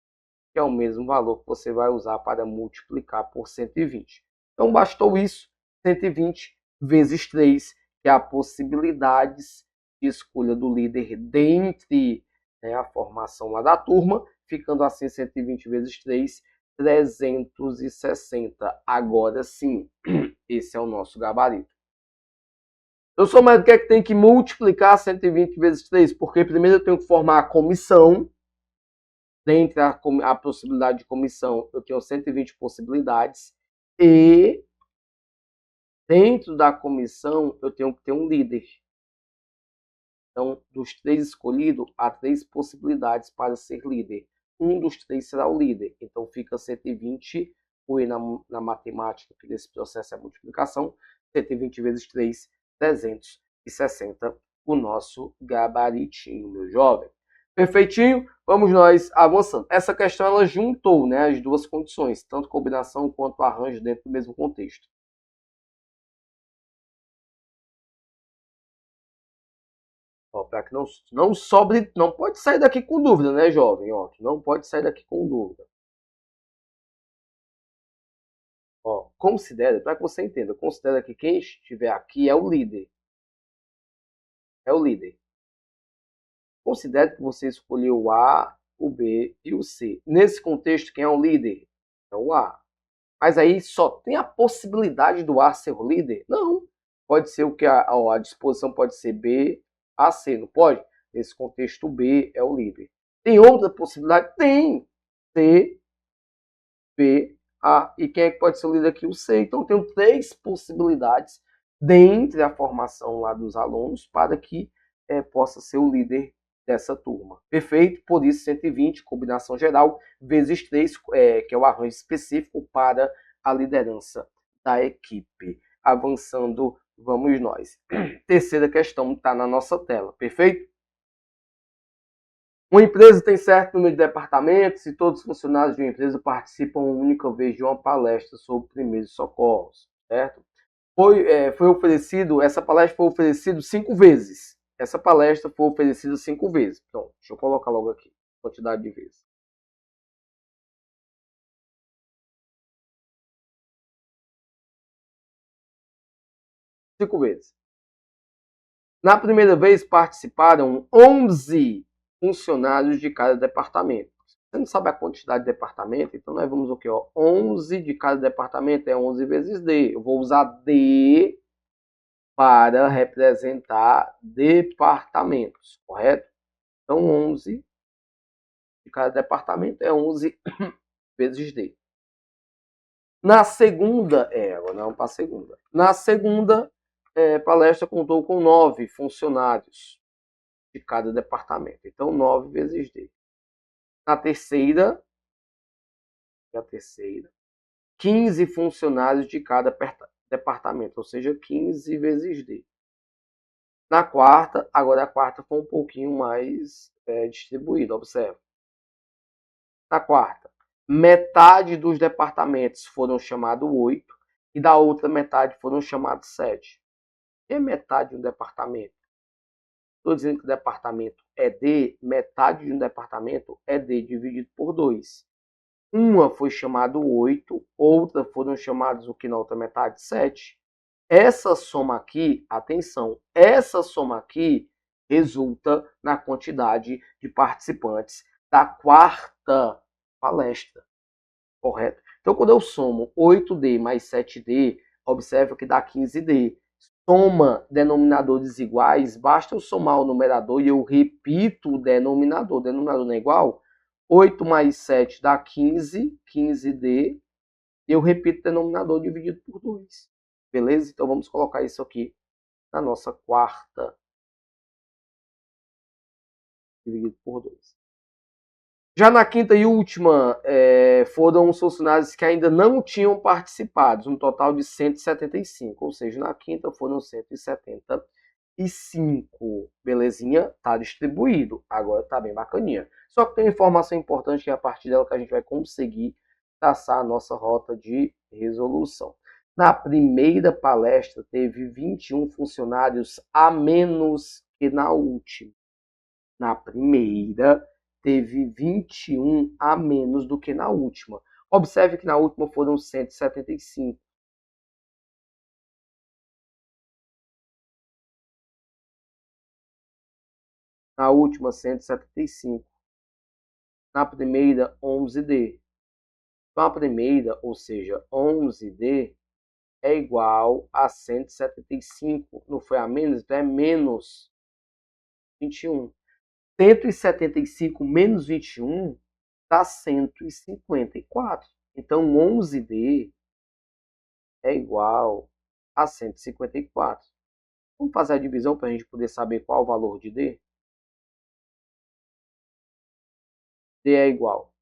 que é o mesmo valor que você vai usar para multiplicar por 120. Então bastou isso, 120 vezes 3, que é a possibilidades de escolha do líder dentre a formação lá da turma, ficando assim 120 vezes 3, 360. Agora sim, esse é o nosso gabarito. Eu sou mais do que tem que multiplicar 120 vezes 3, porque primeiro eu tenho que formar a comissão. Dentre a possibilidade de comissão, eu tenho 120 possibilidades. E dentro da comissão, eu tenho que ter um líder. Então, dos 3 escolhidos, há 3 possibilidades para ser líder. Um dos 3 será o líder. Então, fica 120, ou na matemática, que desse processo é a multiplicação, 120 vezes 3, 360, o nosso gabaritinho, meu jovem. Perfeitinho? Vamos nós avançando. Essa questão, ela juntou, né, as duas condições, tanto combinação quanto arranjo dentro do mesmo contexto. Para que não sobre, não pode sair daqui com dúvida, né, jovem? Não pode sair daqui com dúvida. Considera, para que você entenda, considera que quem estiver aqui é o líder. É o líder. Considere que você escolheu o A, o B e o C. Nesse contexto, quem é o líder? É o A. Mas aí só tem a possibilidade do A ser o líder? Não. Pode ser o que a disposição pode ser B, A, C, não pode? Nesse contexto, o B é o líder. Tem outra possibilidade? Tem. C, B, A. E quem é que pode ser o líder aqui? O C. Então, eu tenho 3 possibilidades dentre a formação lá dos alunos para que possa ser o líder dessa turma. Perfeito? Por isso, 120, combinação geral, vezes 3, que é o arranjo específico para a liderança da equipe. Avançando, vamos nós. Terceira questão está na nossa tela. Perfeito? Uma empresa tem certo número de departamentos e todos os funcionários de uma empresa participam uma única vez de uma palestra sobre primeiros socorros, certo? Essa palestra foi oferecida 5 vezes. Essa palestra foi oferecida 5 vezes. Então, deixa eu colocar logo aqui, quantidade de vezes. Cinco vezes. Na primeira vez participaram 11 funcionários de cada departamento. Você não sabe a quantidade de departamento, então nós vamos o quê? 11 de cada departamento é 11 vezes D. Eu vou usar D para representar departamentos, correto? Então, 11 de cada departamento é 11 vezes D. Na segunda, vamos para a segunda. Na segunda palestra contou com 9 funcionários de cada departamento. Então, 9 vezes D. Na terceira, 15 funcionários de cada departamento, ou seja, 15 vezes D. Na quarta, agora a quarta foi um pouquinho mais distribuída, observe. Na quarta, metade dos departamentos foram chamados 8 e da outra metade foram chamados 7. É metade de um departamento. Estou dizendo que o departamento é D, metade de um departamento é D dividido por 2. Uma foi chamado 8, outra foram chamados o que na outra metade? 7. Essa soma aqui, atenção, essa soma aqui resulta na quantidade de participantes da quarta palestra, correto? Então, quando eu somo 8D mais 7D, observe que dá 15D. Soma denominadores iguais, basta eu somar o numerador e eu repito o denominador. O denominador não é igual? 8 mais 7 dá 15, 15D. Eu repito o denominador dividido por 2. Beleza? Então vamos colocar isso aqui na nossa quarta. Dividido por 2. Já na quinta e última, foram os funcionários que ainda não tinham participado, um total de 175. Ou seja, na quinta foram 175. Belezinha? Tá distribuído. Agora tá bem bacaninha. Só que tem uma informação importante que é a partir dela que a gente vai conseguir traçar a nossa rota de resolução. Na primeira palestra, teve 21 funcionários a menos que na última. Na primeira, teve 21 a menos do que na última. Observe que na última foram 175. Na última, 175. Na primeira, 11D. Então, a primeira, ou seja, 11D, é igual a 175. Não foi a menos? Então, é menos 21. 175 menos 21 dá 154. Então, 11D é igual a 154. Vamos fazer a divisão para a gente poder saber qual o valor de D? D é igual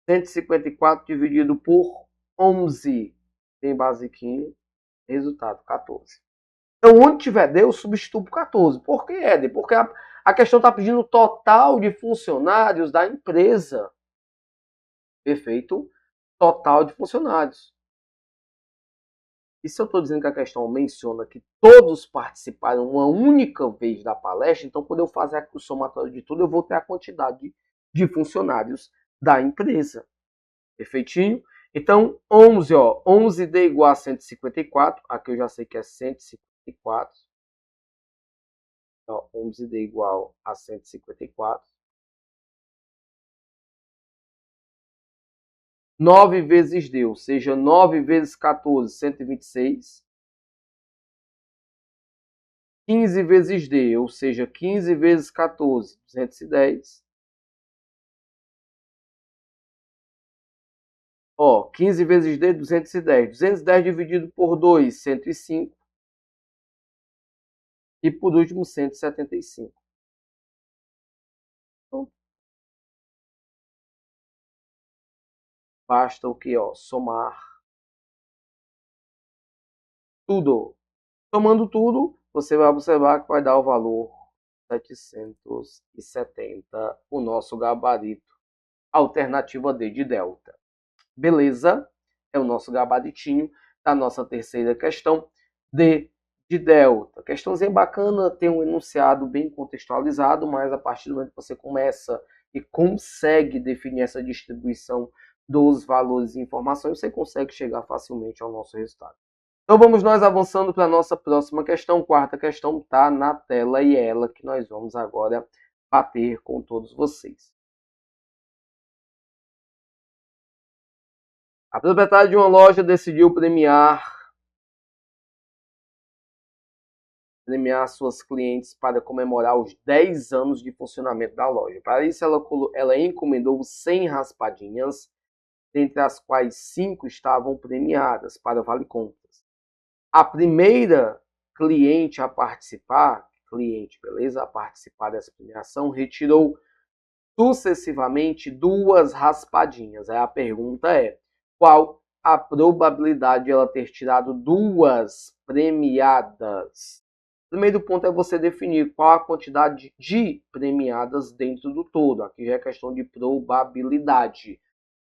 154 dividido por 11. Tem basiquinho, resultado 14. Então, onde tiver D, eu substituo por 14. Por que, Éder? Porque a questão está pedindo o total de funcionários da empresa. Perfeito? Total de funcionários. E se eu estou dizendo que a questão menciona que todos participaram uma única vez da palestra, então quando eu fazer o somatório de tudo, eu vou ter a quantidade de funcionários da empresa. Perfeitinho? Então, 11, 11D igual a 154. Aqui eu já sei que é 154. 11D igual a 154. 9 vezes D, ou seja, 9 vezes 14, 126. 15 vezes D, ou seja, 15 vezes 14, 210. 15 vezes D, 210. 210 dividido por 2, 105. E por último, 175. Então, basta o que? Somar tudo. Somando tudo, você vai observar que vai dar o valor 770, o nosso gabarito. Alternativa D de delta. Beleza? É o nosso gabaritinho da nossa terceira questão. D de delta. Questãozinha bacana, tem um enunciado bem contextualizado, mas a partir do momento que você começa e consegue definir essa distribuição dos valores e informações, você consegue chegar facilmente ao nosso resultado. Então vamos nós avançando para a nossa próxima questão. Quarta questão está na tela e é ela que nós vamos agora bater com todos vocês. A proprietária de uma loja decidiu premiar suas clientes para comemorar os 10 anos de funcionamento da loja. Para isso, ela encomendou 100 raspadinhas, dentre as quais 5 estavam premiadas para vale compras. A primeira cliente a participar, dessa premiação, retirou sucessivamente 2 raspadinhas. Aí a pergunta é, qual a probabilidade de ela ter tirado 2 premiadas? O primeiro ponto é você definir qual a quantidade de premiadas dentro do todo. Aqui já é questão de probabilidade.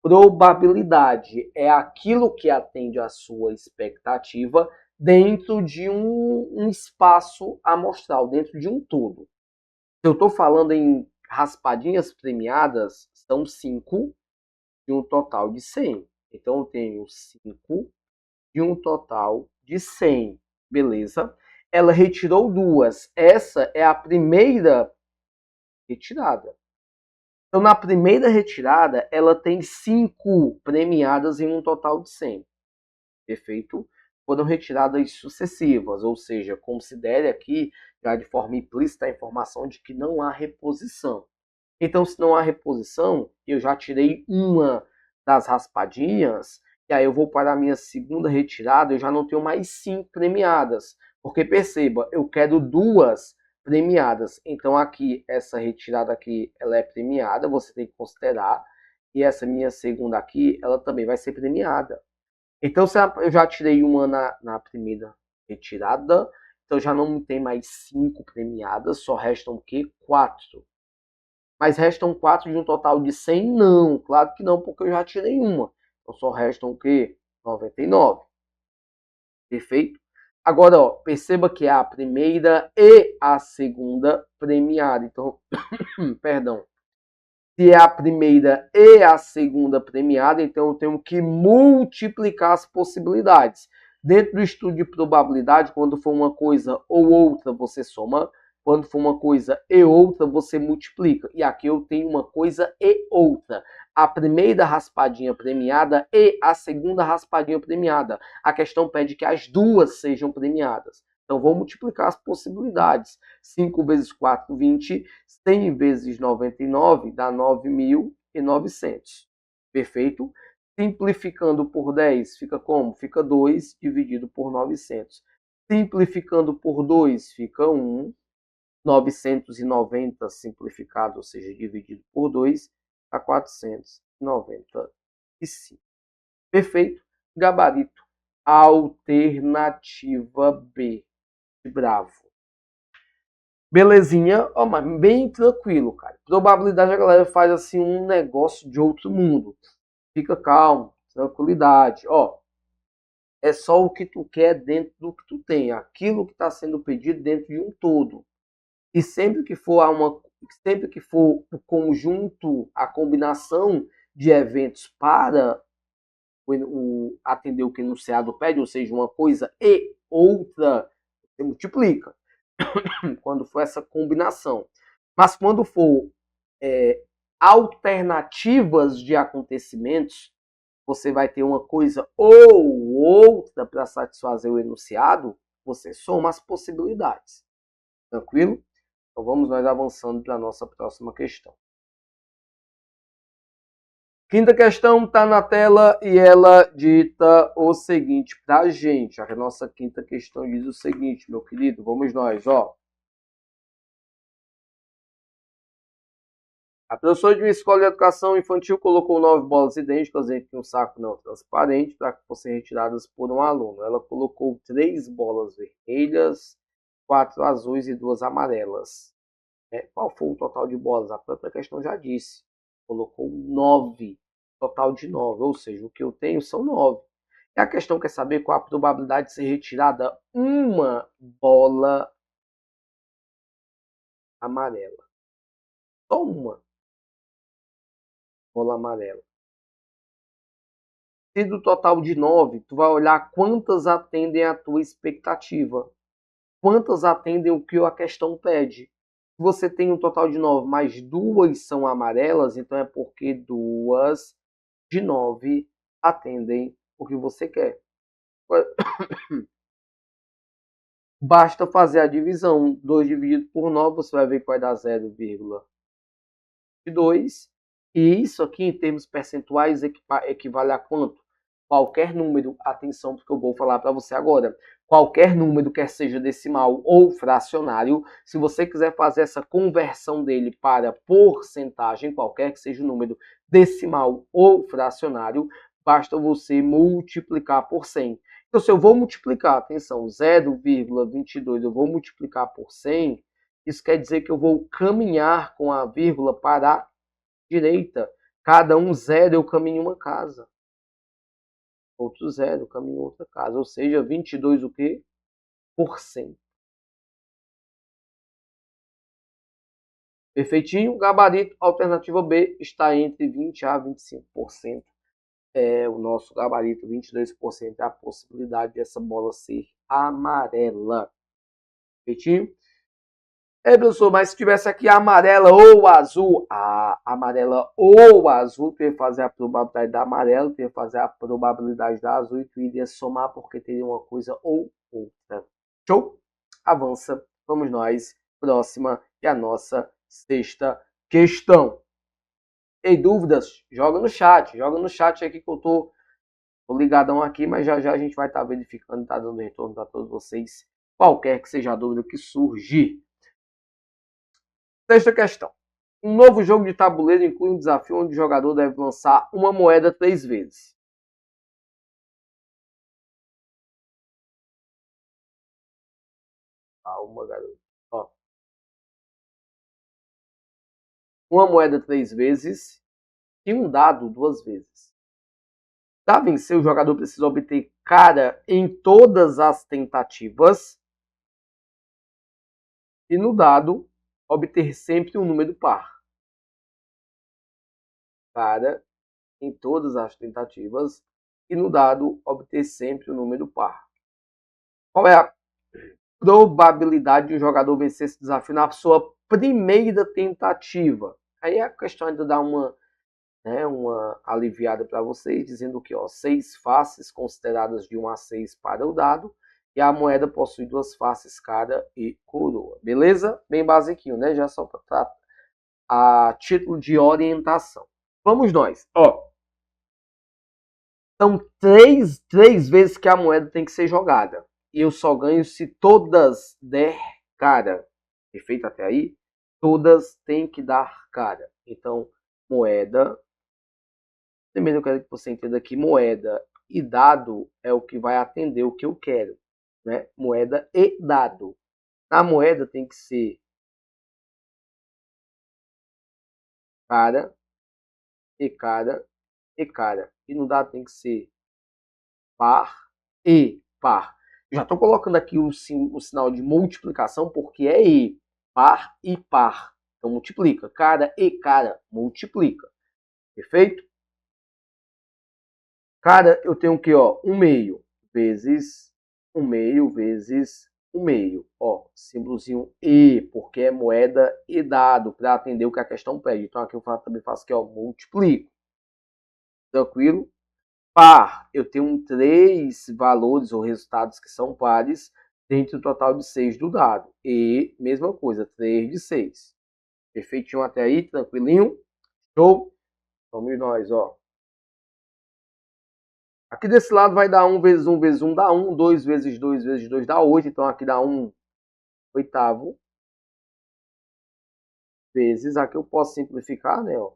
Probabilidade é aquilo que atende à sua expectativa dentro de um espaço amostral, dentro de um todo. Se eu estou falando em raspadinhas premiadas, são 5 de um total de 100. Então, eu tenho 5 de um total de 100. Beleza? Ela retirou 2. Essa é a primeira retirada. Então, na primeira retirada, ela tem 5 premiadas em um total de 100. Perfeito? Foram retiradas sucessivas, ou seja, considere aqui, já de forma implícita, a informação de que não há reposição. Então, se não há reposição, eu já tirei uma das raspadinhas, e aí eu vou para a minha segunda retirada, eu já não tenho mais 5 premiadas. Porque perceba, eu quero 2 premiadas. Então, aqui, essa retirada aqui, ela é premiada, você tem que considerar. E essa minha segunda aqui, ela também vai ser premiada. Então, se eu já tirei uma na primeira retirada, então já não tem mais 5 premiadas, só restam o quê? 4. Mas restam 4 de um total de 100? Não, claro que não, porque eu já tirei uma. Então só restam o quê? 99. Perfeito? Agora, ó, perceba que é a primeira e a segunda premiada. Então, perdão. Se é a primeira e a segunda premiada, então eu tenho que multiplicar as possibilidades. Dentro do estudo de probabilidade, quando for uma coisa ou outra, você soma. Quando for uma coisa e outra, você multiplica. E aqui eu tenho uma coisa e outra. A primeira raspadinha premiada e a segunda raspadinha premiada. A questão pede que as duas sejam premiadas. Então, vou multiplicar as possibilidades. 5 vezes 4, 20. 100 vezes 99 dá 9.900. Perfeito? Simplificando por 10, fica como? Fica 2 dividido por 900. Simplificando por 2, fica 1. 990 simplificado, ou seja, dividido por 2, dá 495. Perfeito? Gabarito. Alternativa B. Bravo. Belezinha, ó, mas bem tranquilo, cara. Probabilidade a galera faz assim um negócio de outro mundo. Fica calmo, tranquilidade. Ó, é só o que tu quer dentro do que tu tem. Aquilo que está sendo pedido dentro de um todo. E sempre que for o conjunto, a combinação de eventos para atender o que o enunciado pede, ou seja, uma coisa e outra, você multiplica. Quando for essa combinação. Mas quando for alternativas de acontecimentos, você vai ter uma coisa ou outra para satisfazer o enunciado, você soma as possibilidades. Tranquilo? Então vamos nós avançando para a nossa próxima questão. Quinta questão está na tela e ela dita o seguinte para a gente. A nossa quinta questão diz o seguinte, meu querido. Vamos nós, ó. A professora de uma escola de educação infantil colocou 9 bolas idênticas dentro de um saco não transparente para que fossem retiradas por um aluno. Ela colocou 3 bolas vermelhas, 4 azuis e 2 amarelas. Qual foi o total de bolas? A própria questão já disse. Colocou 9. Total de 9. Ou seja, o que eu tenho são 9. E a questão quer saber qual a probabilidade de ser retirada uma bola amarela. Só uma bola amarela. Se do total de 9, tu vai olhar quantas atendem a tua expectativa. Quantas atendem o que a questão pede. Se você tem um total de 9, mas 2 são amarelas, então é porque 2 de 9 atendem o que você quer. Basta fazer a divisão. 2 dividido por 9, você vai ver que vai dar 0,2. E isso aqui, em termos percentuais, equivale a quanto? Qualquer número, atenção, porque eu vou falar para você agora. Qualquer número, quer seja decimal ou fracionário, se você quiser fazer essa conversão dele para porcentagem, qualquer que seja o número decimal ou fracionário, basta você multiplicar por 100. Então, se eu vou multiplicar, atenção, 0,22, eu vou multiplicar por 100, isso quer dizer que eu vou caminhar com a vírgula para a direita. Cada um 0, eu caminho uma casa. Outro 0, caminho outra casa. Ou seja, 22 o quê? Por 100. Perfeitinho. Gabarito, alternativa B, está entre 20% a 25%. O nosso gabarito, 22%, é a possibilidade dessa bola ser amarela. Perfeitinho? Professor, mas se tivesse aqui amarela ou azul, amarela ou azul, tu ia fazer a probabilidade da amarela, tu ia fazer a probabilidade da azul e tu iria somar porque teria uma coisa ou outra. Show? Avança. Vamos nós. Próxima e a nossa sexta questão. Tem dúvidas? Joga no chat. Joga no chat aqui que eu tô ligadão aqui, mas já já a gente vai estar verificando e tá dando retorno para todos vocês. Qualquer que seja a dúvida que surgir. Sexta questão. Um novo jogo de tabuleiro inclui um desafio onde o jogador deve lançar uma moeda 3 vezes. Calma, garoto. Ó. Uma moeda 3 vezes e um dado 2 vezes. Para vencer, o jogador precisa obter cara em todas as tentativas e no dado obter sempre um número par. Cara em todas as tentativas e no dado obter sempre um número par. Qual é a probabilidade de um jogador vencer esse desafio na sua primeira tentativa? Aí a questão ainda dá uma aliviada para vocês, dizendo que 6 faces consideradas de 1 a 6 para o dado, e a moeda possui 2 faces, cara e coroa. Beleza? Bem basiquinho, né? Já só para a título de orientação. Vamos nós. São 3 vezes que a moeda tem que ser jogada. E eu só ganho se todas der cara. Perfeito até aí? Todas têm que dar cara. Então, moeda. Primeiro eu quero que você entenda que moeda e dado é o que vai atender o que eu quero. Né? Moeda e dado. Na moeda tem que ser cara e cara e cara. E no dado tem que ser par e par. Já estou colocando aqui o sinal de multiplicação porque é e. Par e par. Então multiplica. Cara e cara. Multiplica. Perfeito? Cara, eu tenho aqui, 1/2 vezes 1/2 vezes 1/2. Símbolozinho E, porque é moeda e dado, para atender o que a questão pede. Então aqui eu também faço aqui, multiplico. Tranquilo? Par, eu tenho 3 valores ou resultados que são pares dentro do total de 6 do dado. E, mesma coisa, 3 de 6. Perfeitinho até aí, tranquilinho? Show? Vamos nós, Aqui desse lado vai dar 1 vezes 1 vezes 1 dá 1, 2 vezes 2 vezes 2 dá 8, então aqui dá 1/8. vezes, aqui eu posso simplificar, né? Ó,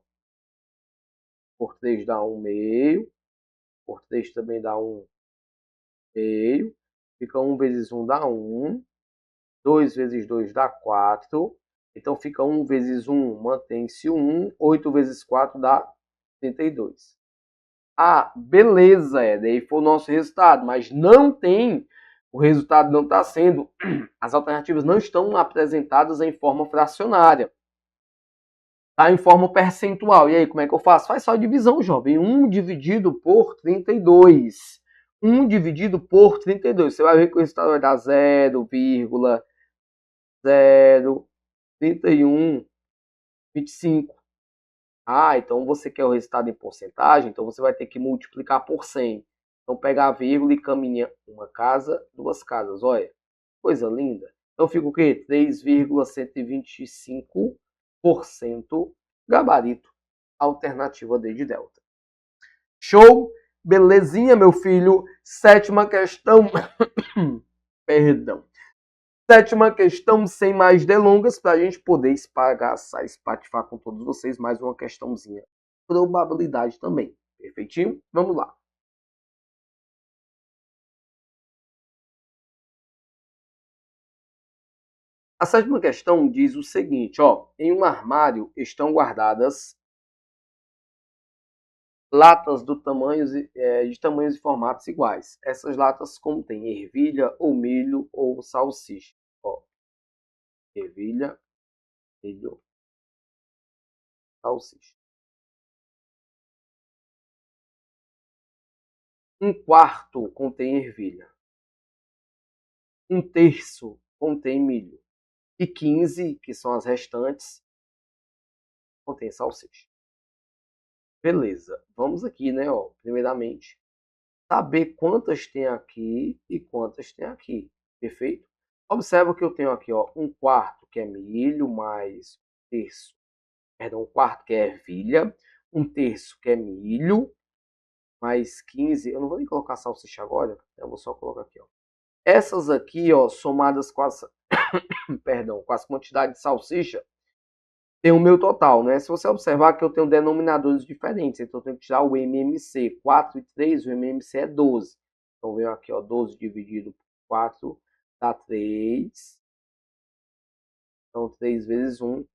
por 3 dá 1 meio, por 3 também dá 1 meio, fica 1 vezes 1 dá 1, 2 vezes 2 dá 4, então fica 1 vezes 1, mantém-se 1, 8 vezes 4 dá 32. Ah, beleza, daí foi o nosso resultado, mas não tem, o resultado não está sendo, as alternativas não estão apresentadas em forma fracionária. Está em forma percentual. E aí, como é que eu faço? Faz só a divisão, jovem. 1 dividido por 32. 1 dividido por 32. Você vai ver que o resultado vai dar 0,03125. Ah, então você quer o resultado em porcentagem, então você vai ter que multiplicar por 100. Então pega a vírgula e caminha uma casa, duas casas. Olha, coisa linda. Então fica o quê? 3,125% gabarito, alternativa D de delta. Show? Belezinha, meu filho? Sétima questão. Perdão. Sétima questão, sem mais delongas, para a gente poder espatifar com todos vocês mais uma questãozinha. Probabilidade também. Perfeitinho? Vamos lá. A sétima questão diz o seguinte, ó. Em um armário estão guardadas latas de tamanhos e formatos iguais. Essas latas contêm ervilha ou milho ou salsicha. Ó. Ervilha, milho, salsicha. Um quarto contém ervilha. Um terço contém milho. E 15, que são as restantes, contém salsicha. Beleza. Vamos aqui, né? Ó, primeiramente, saber quantas tem aqui e quantas tem aqui. Perfeito? Observa que eu tenho aqui, ó, um quarto que é milho mais um terço. Perdão, um quarto que é ervilha. Um terço que é milho mais 15. Eu não vou nem colocar salsicha agora. Eu vou só colocar aqui, ó. Essas aqui, ó, somadas com as, perdão, com as quantidades de salsicha, tem o meu total, né? Se você observar que eu tenho denominadores diferentes, então eu tenho que tirar o MMC. 4 e 3, o MMC é 12. Então venho aqui, ó, 12 dividido por 4 dá 3. Então 3 vezes 1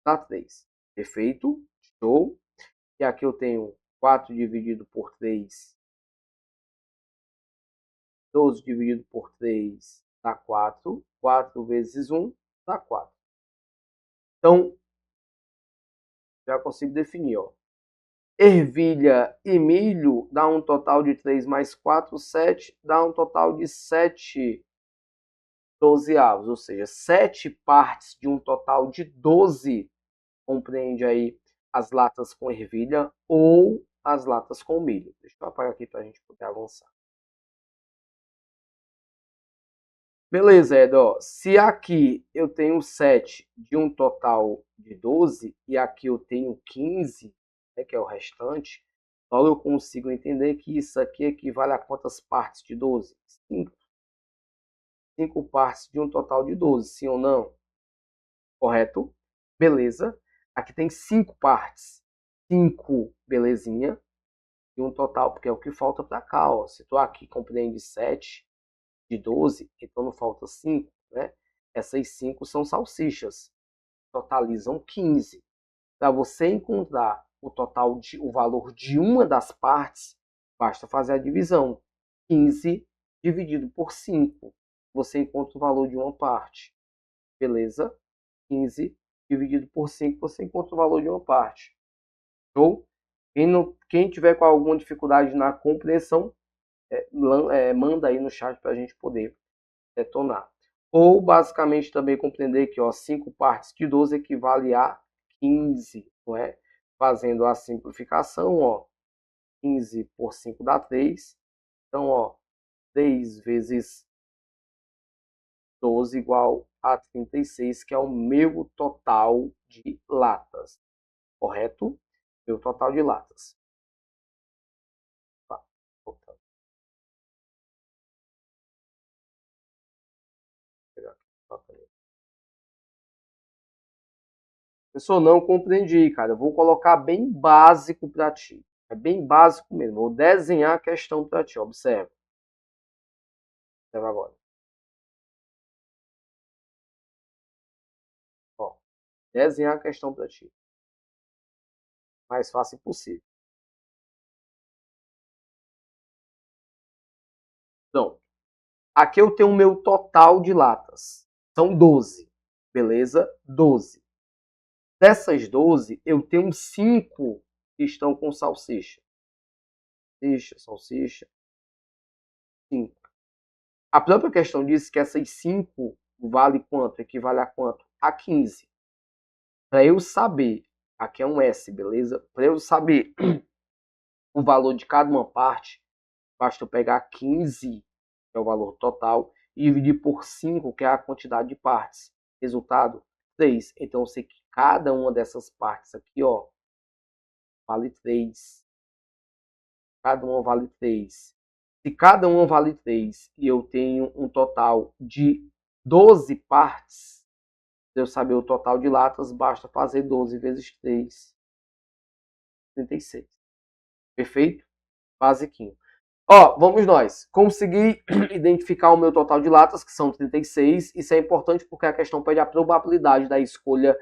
dá 3. Perfeito? Show. E aqui eu tenho 4 dividido por 3. 12 dividido por 3 dá 4. 4 vezes 1 dá 4. Então, já consigo definir, ó. Ervilha e milho dá um total de 3 mais 4, 7, dá um total de 7 dozeavos, ou seja, 7 partes de um total de 12 compreende aí as latas com ervilha ou as latas com milho. Deixa eu apagar aqui para a gente poder avançar. Beleza, Ed, ó. Se aqui eu tenho 7 de um total de 12 e aqui eu tenho 15, né, que é o restante, logo eu consigo entender que isso aqui equivale a quantas partes de 12? 5. 5 partes de um total de 12, sim ou não? Correto? Beleza. Aqui tem 5 partes. 5, belezinha. De um total, porque é o que falta para cá, ó. Se tu aqui compreende 7 de 12, então não falta 5, né? Essas 5 são salsichas, totalizam 15. Para você encontrar o valor de uma das partes, basta fazer a divisão. 15 dividido por 5, você encontra o valor de uma parte. Beleza? 15 dividido por 5, você encontra o valor de uma parte. Show? Quem tiver com alguma dificuldade na compreensão, manda aí no chat para a gente poder detonar. Ou basicamente também compreender que 5 partes de 12 equivale a 15, não é? Fazendo a simplificação, ó, 15 por 5 dá 3. Então, ó, 3 vezes 12 igual a 36, que é o meu total de latas. Correto? Meu total de latas. Tá, voltando. Professor, não compreendi, cara. Eu vou colocar bem básico para ti. É bem básico mesmo. Vou desenhar a questão para ti. Observa. Observa agora. Ó, desenhar a questão para ti. Mais fácil possível. Então, aqui eu tenho o meu total de latas. São 12. Beleza? 12. Dessas 12, eu tenho 5 que estão com salsicha. Salsicha. 5. A própria questão diz que essas 5 vale quanto? Equivale a quanto? A 15. Para eu saber, aqui é um S, beleza? Para eu saber o valor de cada uma parte, basta eu pegar 15, que é o valor total, e dividir por 5, que é a quantidade de partes. Resultado, 3. Então eu sei que cada uma dessas partes aqui, ó, vale 3. Cada uma vale 3. Se cada uma vale 3 e eu tenho um total de 12 partes, para eu saber o total de latas, basta fazer 12 vezes 3. 36. Perfeito? Basiquinho. Ó, vamos nós. Consegui identificar o meu total de latas, que são 36. Isso é importante porque a questão pede a probabilidade da escolha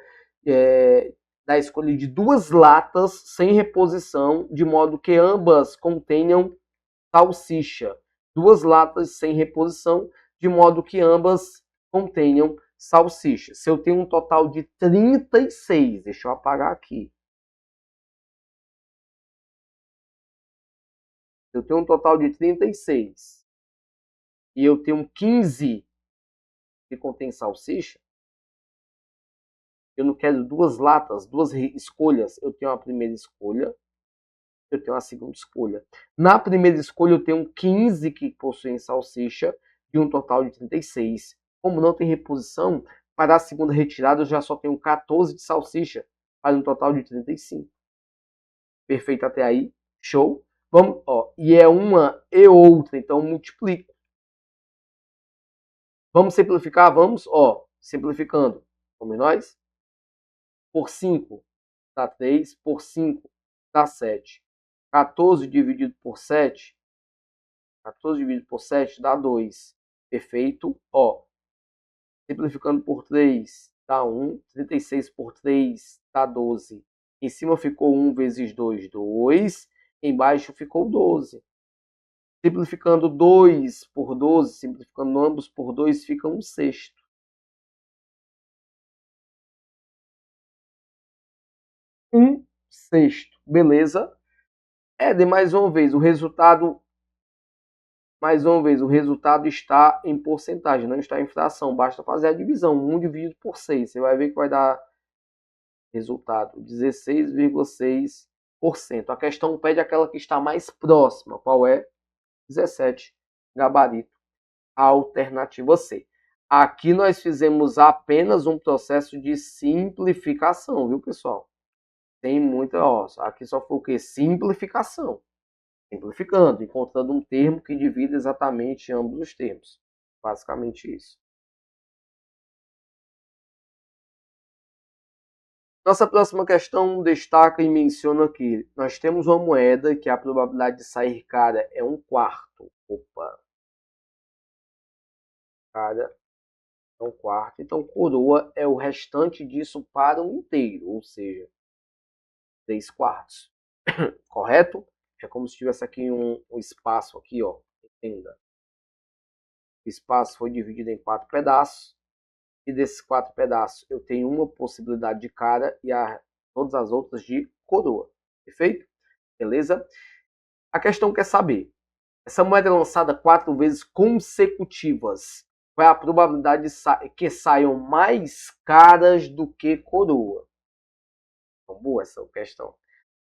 de 2 latas sem reposição, de modo que ambas contenham salsicha. 2 latas sem reposição, de modo que ambas contenham salsicha. Se eu tenho um total de 36, deixa eu apagar aqui. Eu tenho um total de 36 e eu tenho 15 que contém salsicha, eu não quero 2 latas, 2 escolhas. Eu tenho a primeira escolha, eu tenho a segunda escolha. Na primeira escolha eu tenho 15 que possuem salsicha de um total de 36. Como não tem reposição, para a segunda retirada eu já só tenho 14 de salsicha, para um total de 35. Perfeito até aí? Show? Vamos, ó, e é uma e outra, então multiplico. Vamos simplificar? Vamos, ó, simplificando. Vamos nós? Por 5 dá 3, por 5 dá 7. 14 dividido por 7, 14 dividido por 7 dá 2. Perfeito? Ó, simplificando por 3 dá 1, 36 por 3 dá 12. Em cima ficou 1 vezes 2, 2. Embaixo ficou 12. Simplificando 2 por 12, simplificando ambos por 2, fica 1/6. 1/6. Beleza? De mais uma vez, o resultado está em porcentagem, não está em fração. Basta fazer a divisão. 1 dividido por 6. Você vai ver que vai dar resultado 16,6%. A questão pede aquela que está mais próxima. Qual é? 17. Gabarito. A alternativa C. Aqui nós fizemos apenas um processo de simplificação, viu, pessoal? Tem muita, ó, aqui só foi o quê? Simplificação. Simplificando, encontrando um termo que divida exatamente ambos os termos. Basicamente isso. Nossa próxima questão destaca e menciona que nós temos uma moeda que a probabilidade de sair cara é 1/4. Opa! Cara é 1/4. Então, coroa é o restante disso para um inteiro, ou seja, 3/4. Correto? É como se tivesse aqui um espaço aqui, ó. Entenda. O espaço foi dividido em 4 pedaços. E desses 4 pedaços eu tenho uma possibilidade de cara e todas as outras de coroa. Perfeito? Beleza? A questão quer saber. Essa moeda é lançada 4 vezes consecutivas. Qual é a probabilidade de que saiam mais caras do que coroa? Então, boa essa questão.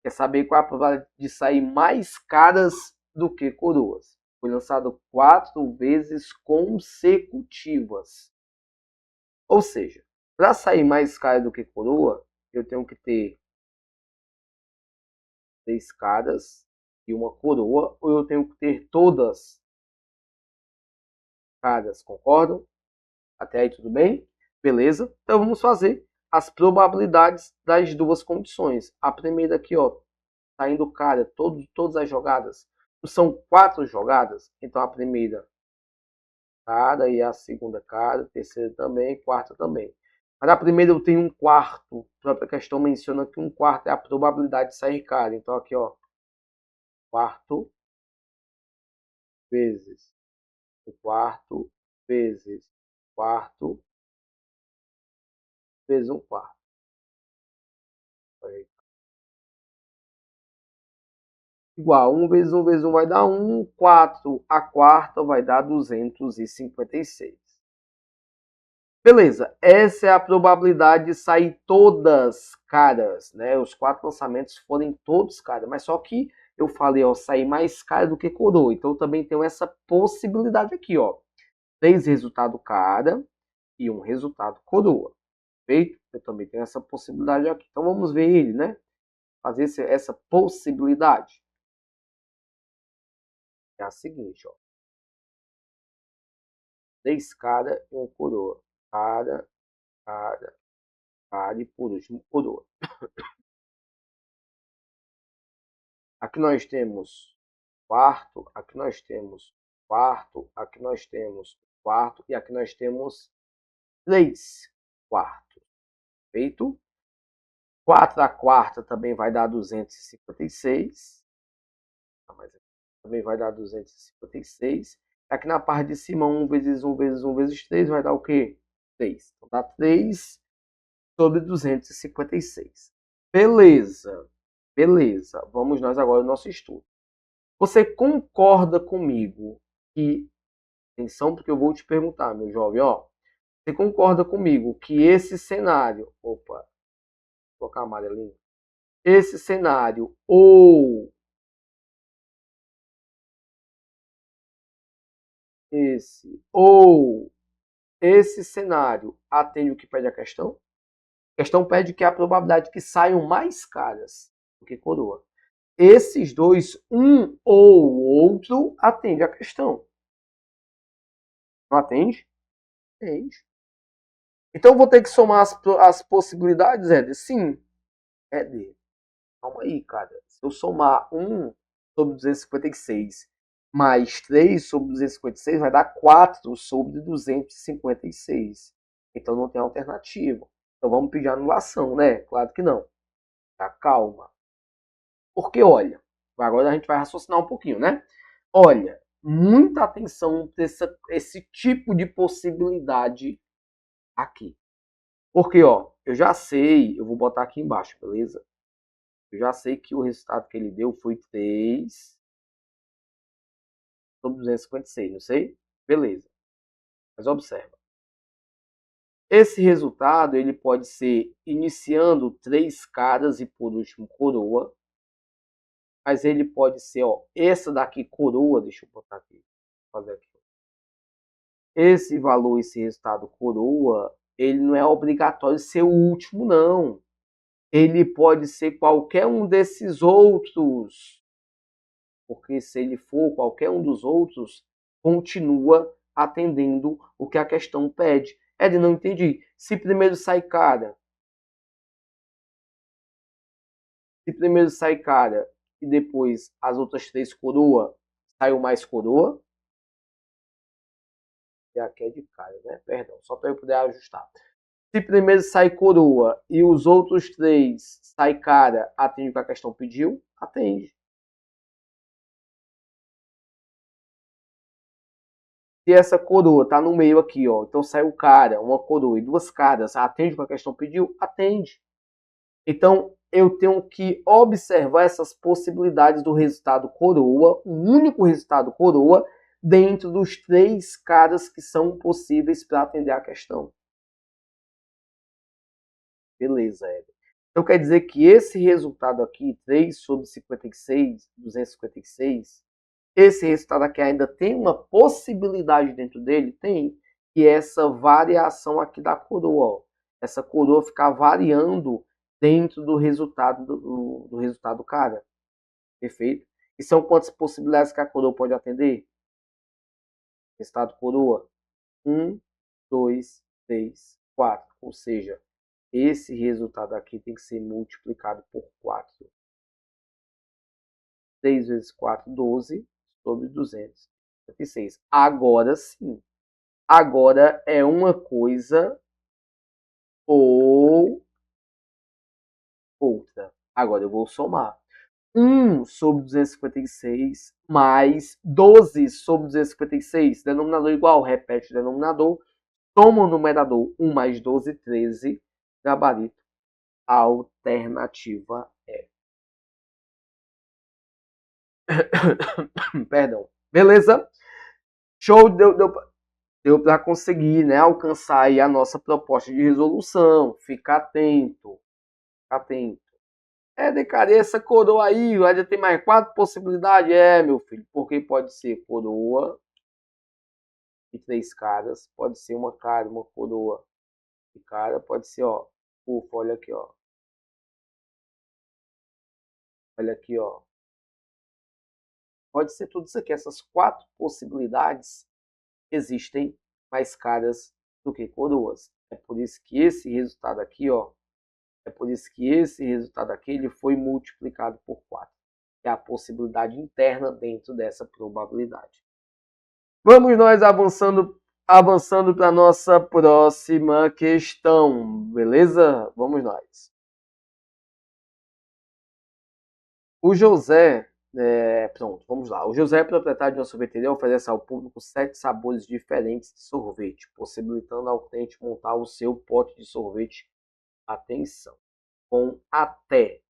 Quer saber qual é a probabilidade de sair mais caras do que coroas? Foi lançado 4 vezes consecutivas. Ou seja, para sair mais cara do que coroa, eu tenho que ter 3 caras e uma coroa, ou eu tenho que ter todas caras, concordam? Até aí tudo bem? Beleza? Então vamos fazer as probabilidades das duas condições. A primeira aqui, ó, saindo cara, todas as jogadas. São 4 jogadas, então a primeira cara e a segunda cara, a terceira também, quarta também. Mas a primeira eu tenho um quarto, a própria questão menciona que um quarto é a probabilidade de sair cara. Então aqui, ó, quarto vezes o quarto vezes quarto vezes um quarto. Igual 1 vezes 1 vezes 1 vai dar 1, 4 a quarta vai dar 256. Beleza, essa é a probabilidade de sair todas caras, né? Os 4 lançamentos forem todos caras, mas só que eu falei, ó, sair mais cara do que coroa, então eu também tenho essa possibilidade aqui, ó. 3 resultado cara e 1 resultado coroa. Feito? Eu também tenho essa possibilidade aqui. Então vamos ver ele, né? Fazer essa possibilidade. É a seguinte, ó. 3 cara e 1 coroa. Cara, cara e por último coroa. Aqui nós temos quarto, aqui nós temos quarto, aqui nós temos quarto e aqui nós temos 3 quartos. Feito? 4 a quarta também vai dar 256. Também vai dar 256. Aqui na parte de cima, 1 vezes 1 vezes 1 vezes 3 vai dar o quê? 3. Então dá 3 sobre 256. Beleza. Beleza. Vamos nós agora ao nosso estudo. Você concorda comigo que... Atenção, porque eu vou te perguntar, meu jovem, ó. Você concorda comigo que esse cenário... Opa. Vou colocar amarelinho. Esse cenário ou... esse cenário atende o que pede a questão? A questão pede que a probabilidade que saiam mais caras do que coroa. Esses dois, um ou outro, atende a questão. Não atende? Atende. Então vou ter que somar as possibilidades, Éder? Sim. Éder, calma aí, cara. Se eu somar 1 sobre 256 mais 3 sobre 256 vai dar 4 sobre 256. Então não tem alternativa. Então vamos pedir anulação, né? Claro que não. Tá, calma. Porque, olha, agora a gente vai raciocinar um pouquinho, né? Olha, muita atenção para esse tipo de possibilidade aqui. Porque, ó, eu já sei, eu vou botar aqui embaixo, beleza? Eu já sei que o resultado que ele deu foi 3 sobre 256, não sei? Beleza. Mas observa. Esse resultado ele pode ser iniciando 3 caras e por último coroa. Mas ele pode ser, ó, essa daqui coroa, deixa eu botar aqui, fazer aqui. Esse valor, esse resultado coroa, ele não é obrigatório ser o último, não. Ele pode ser qualquer um desses outros. Porque se ele for qualquer um dos outros, continua atendendo o que a questão pede. Ed, não entendi. Se primeiro sai cara. Se primeiro sai cara e depois as outras 3 coroa, saiu mais coroa. E aqui é de cara, né? Perdão, só para eu poder ajustar. Se primeiro sai coroa e os outros 3 sai cara, atende o que a questão pediu? Atende. Se essa coroa tá no meio aqui, ó, então saiu cara, uma coroa e 2 caras, atende o que a questão pediu? Atende. Então, eu tenho que observar essas possibilidades do resultado coroa, o único resultado coroa, dentro dos 3 caras que são possíveis para atender a questão. Beleza, Éder. Então, quer dizer que esse resultado aqui, 3 sobre 56, 256, esse resultado aqui ainda tem uma possibilidade dentro dele? Tem. E essa variação aqui da coroa, ó. Essa coroa ficar variando dentro do resultado do resultado cara. Perfeito? E são quantas possibilidades que a coroa pode atender? Resultado coroa. 1, 2, 3, 4. Ou seja, esse resultado aqui tem que ser multiplicado por 4. 3 vezes 4, 12, sobre 256. Agora sim. Agora é uma coisa ou outra. Agora eu vou somar. 1 sobre 256 mais 12 sobre 256. Denominador igual, repete o denominador. Toma o numerador 1 mais 12, 13. Gabarito. Alternativa é. Perdão. Beleza? Show, deu para conseguir, né, alcançar aí a nossa proposta de resolução. Fica atento. Fica atento. Cara, e essa coroa aí, já tem mais 4 possibilidades? Meu filho, porque pode ser coroa e 3 caras, pode ser uma cara, uma coroa e cara, pode ser, ó, ufa, olha aqui, ó. Olha aqui, ó. Pode ser tudo isso aqui, essas 4 possibilidades existem mais caras do que coroas. É por isso que esse resultado aqui, ó, ele foi multiplicado por 4. É a possibilidade interna dentro dessa probabilidade. Vamos nós avançando para a nossa próxima questão, beleza? Vamos nós. O José, pronto, vamos lá. O José é proprietário de uma sorveteria e oferece ao público 7 sabores diferentes de sorvete, possibilitando ao cliente montar o seu pote de sorvete, atenção, com até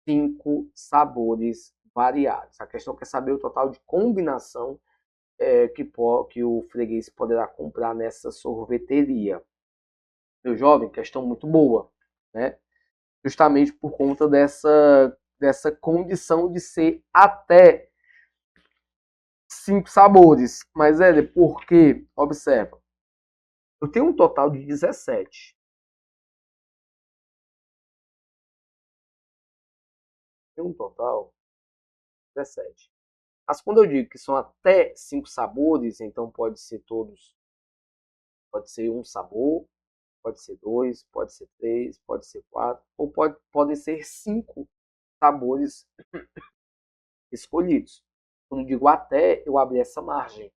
5 sabores variados. A questão quer saber o total de combinação que o freguês poderá comprar nessa sorveteria. Meu jovem, questão muito boa, né? Justamente por conta dessa condição de ser até 5 sabores. Mas, porque, observa, eu tenho um total de 17. Tem um total de 17. Mas quando eu digo que são até 5 sabores, então pode ser todos. Pode ser um sabor, pode ser 2, pode ser 3, pode ser 4, ou podem ser 5 sabores escolhidos. Quando eu digo até, eu abri essa margem.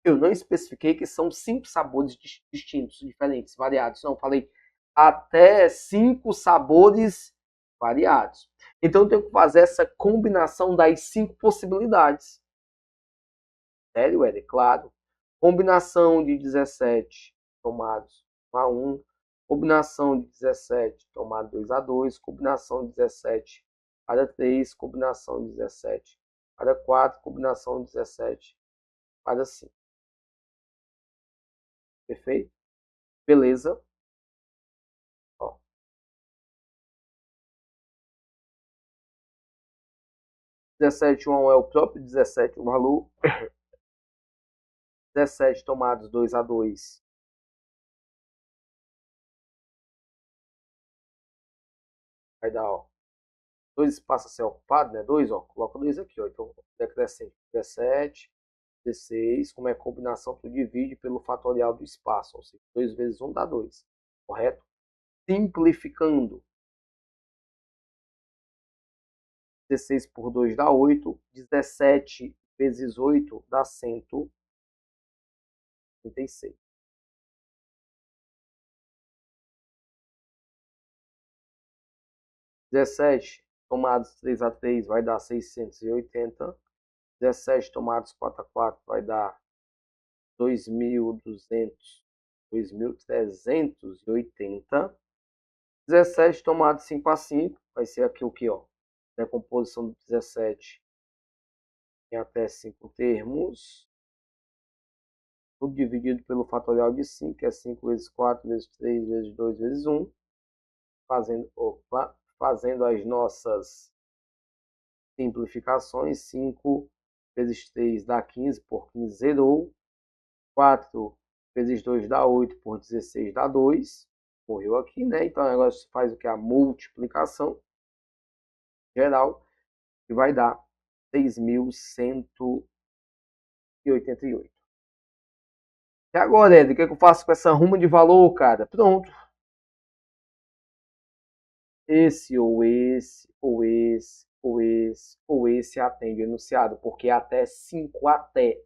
Eu não especifiquei que são 5 sabores distintos, diferentes, variados. Não, falei até 5 sabores variados. Então eu tenho que fazer essa combinação das 5 possibilidades. Sério, claro. Combinação de 17 tomados 1 a 1. Combinação de 17 tomado 2 a 2. Combinação de 17 para 3. Combinação de 17 para 4. Combinação de 17 para 5. Perfeito? Beleza? Ó. 17 1 é o próprio 17 o valor. 17 tomados 2 a 2. Vai dar, ó. 2 passa a ser ocupado, né? 2, ó. Coloca 2 aqui, ó. Então, decrescente 17, 16. Como é combinação, tu divide pelo fatorial do espaço. Ou seja, 2 vezes 1 dá 2. Correto? Simplificando. 16 por 2 dá 8. 17 vezes 8 dá 136. 17 tomados 3 a 3 vai dar 680. 17 tomados 4 a 4 vai dar 2.200, 2.380. 17 tomados 5 a 5 vai ser aqui o que, ó? Decomposição do 17 em até 5 termos. Tudo dividido pelo fatorial de 5, que é 5 vezes 4 vezes 3 vezes 2 vezes 1. Fazendo as nossas simplificações. 5 vezes 3 dá 15, por 15 zerou. 4 vezes 2 dá 8, por 16 dá 2. Morreu aqui, né? Então agora você faz o que? A multiplicação geral, que vai dar 6.188. E agora, Ed, o que, é que eu faço com essa ruma de valor, cara? Pronto. Esse ou esse, ou esse, ou esse, ou esse atende o enunciado, porque até 5 até.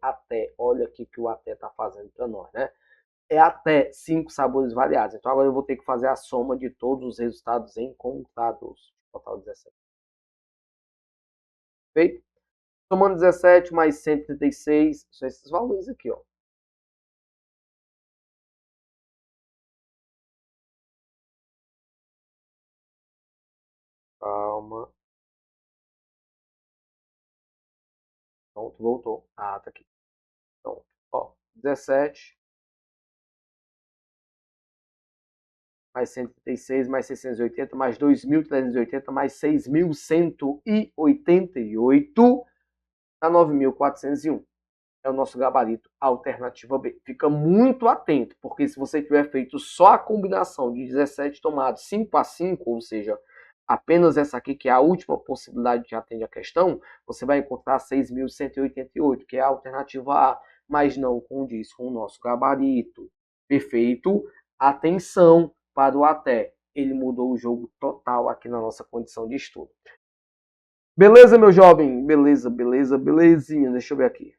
Olha aqui que o até tá fazendo para nós, né? É até 5 sabores variados. Então agora eu vou ter que fazer a soma de todos os resultados encontrados. Total 17. Feito? Somando 17 mais 136, são esses valores aqui, ó. Calma. Pronto, voltou. Ah, tá aqui. Pronto. Ó, 17 mais 136, mais 680, mais 2.380, mais 6.188, dá 9.401. É o nosso gabarito alternativa B. Fica muito atento, porque se você tiver feito só a combinação de 17 tomados 5 a 5, ou seja, apenas essa aqui, que é a última possibilidade que atende a questão, você vai encontrar 6.188, que é a alternativa A, mas não condiz com o nosso gabarito. Perfeito? Atenção para o até. Ele mudou o jogo total aqui na nossa condição de estudo. Beleza, meu jovem? Beleza, beleza, belezinha. Deixa eu ver aqui.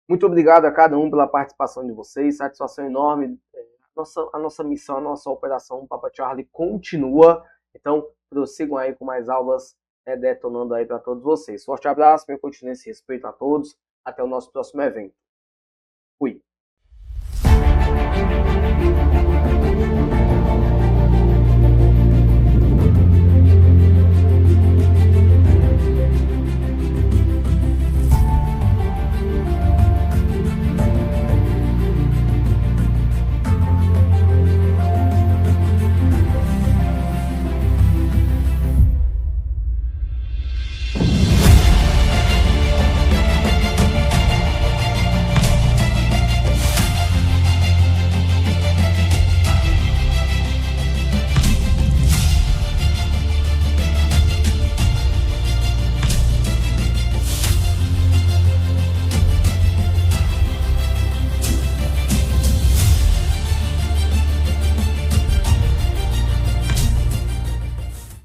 Muito obrigado a cada um pela participação de vocês. Satisfação enorme. A nossa missão, a nossa operação Papa Charlie continua. Então, prossigam aí com mais aulas, detonando aí para todos vocês. Forte abraço, meu continência e respeito a todos. Até o nosso próximo evento. Fui.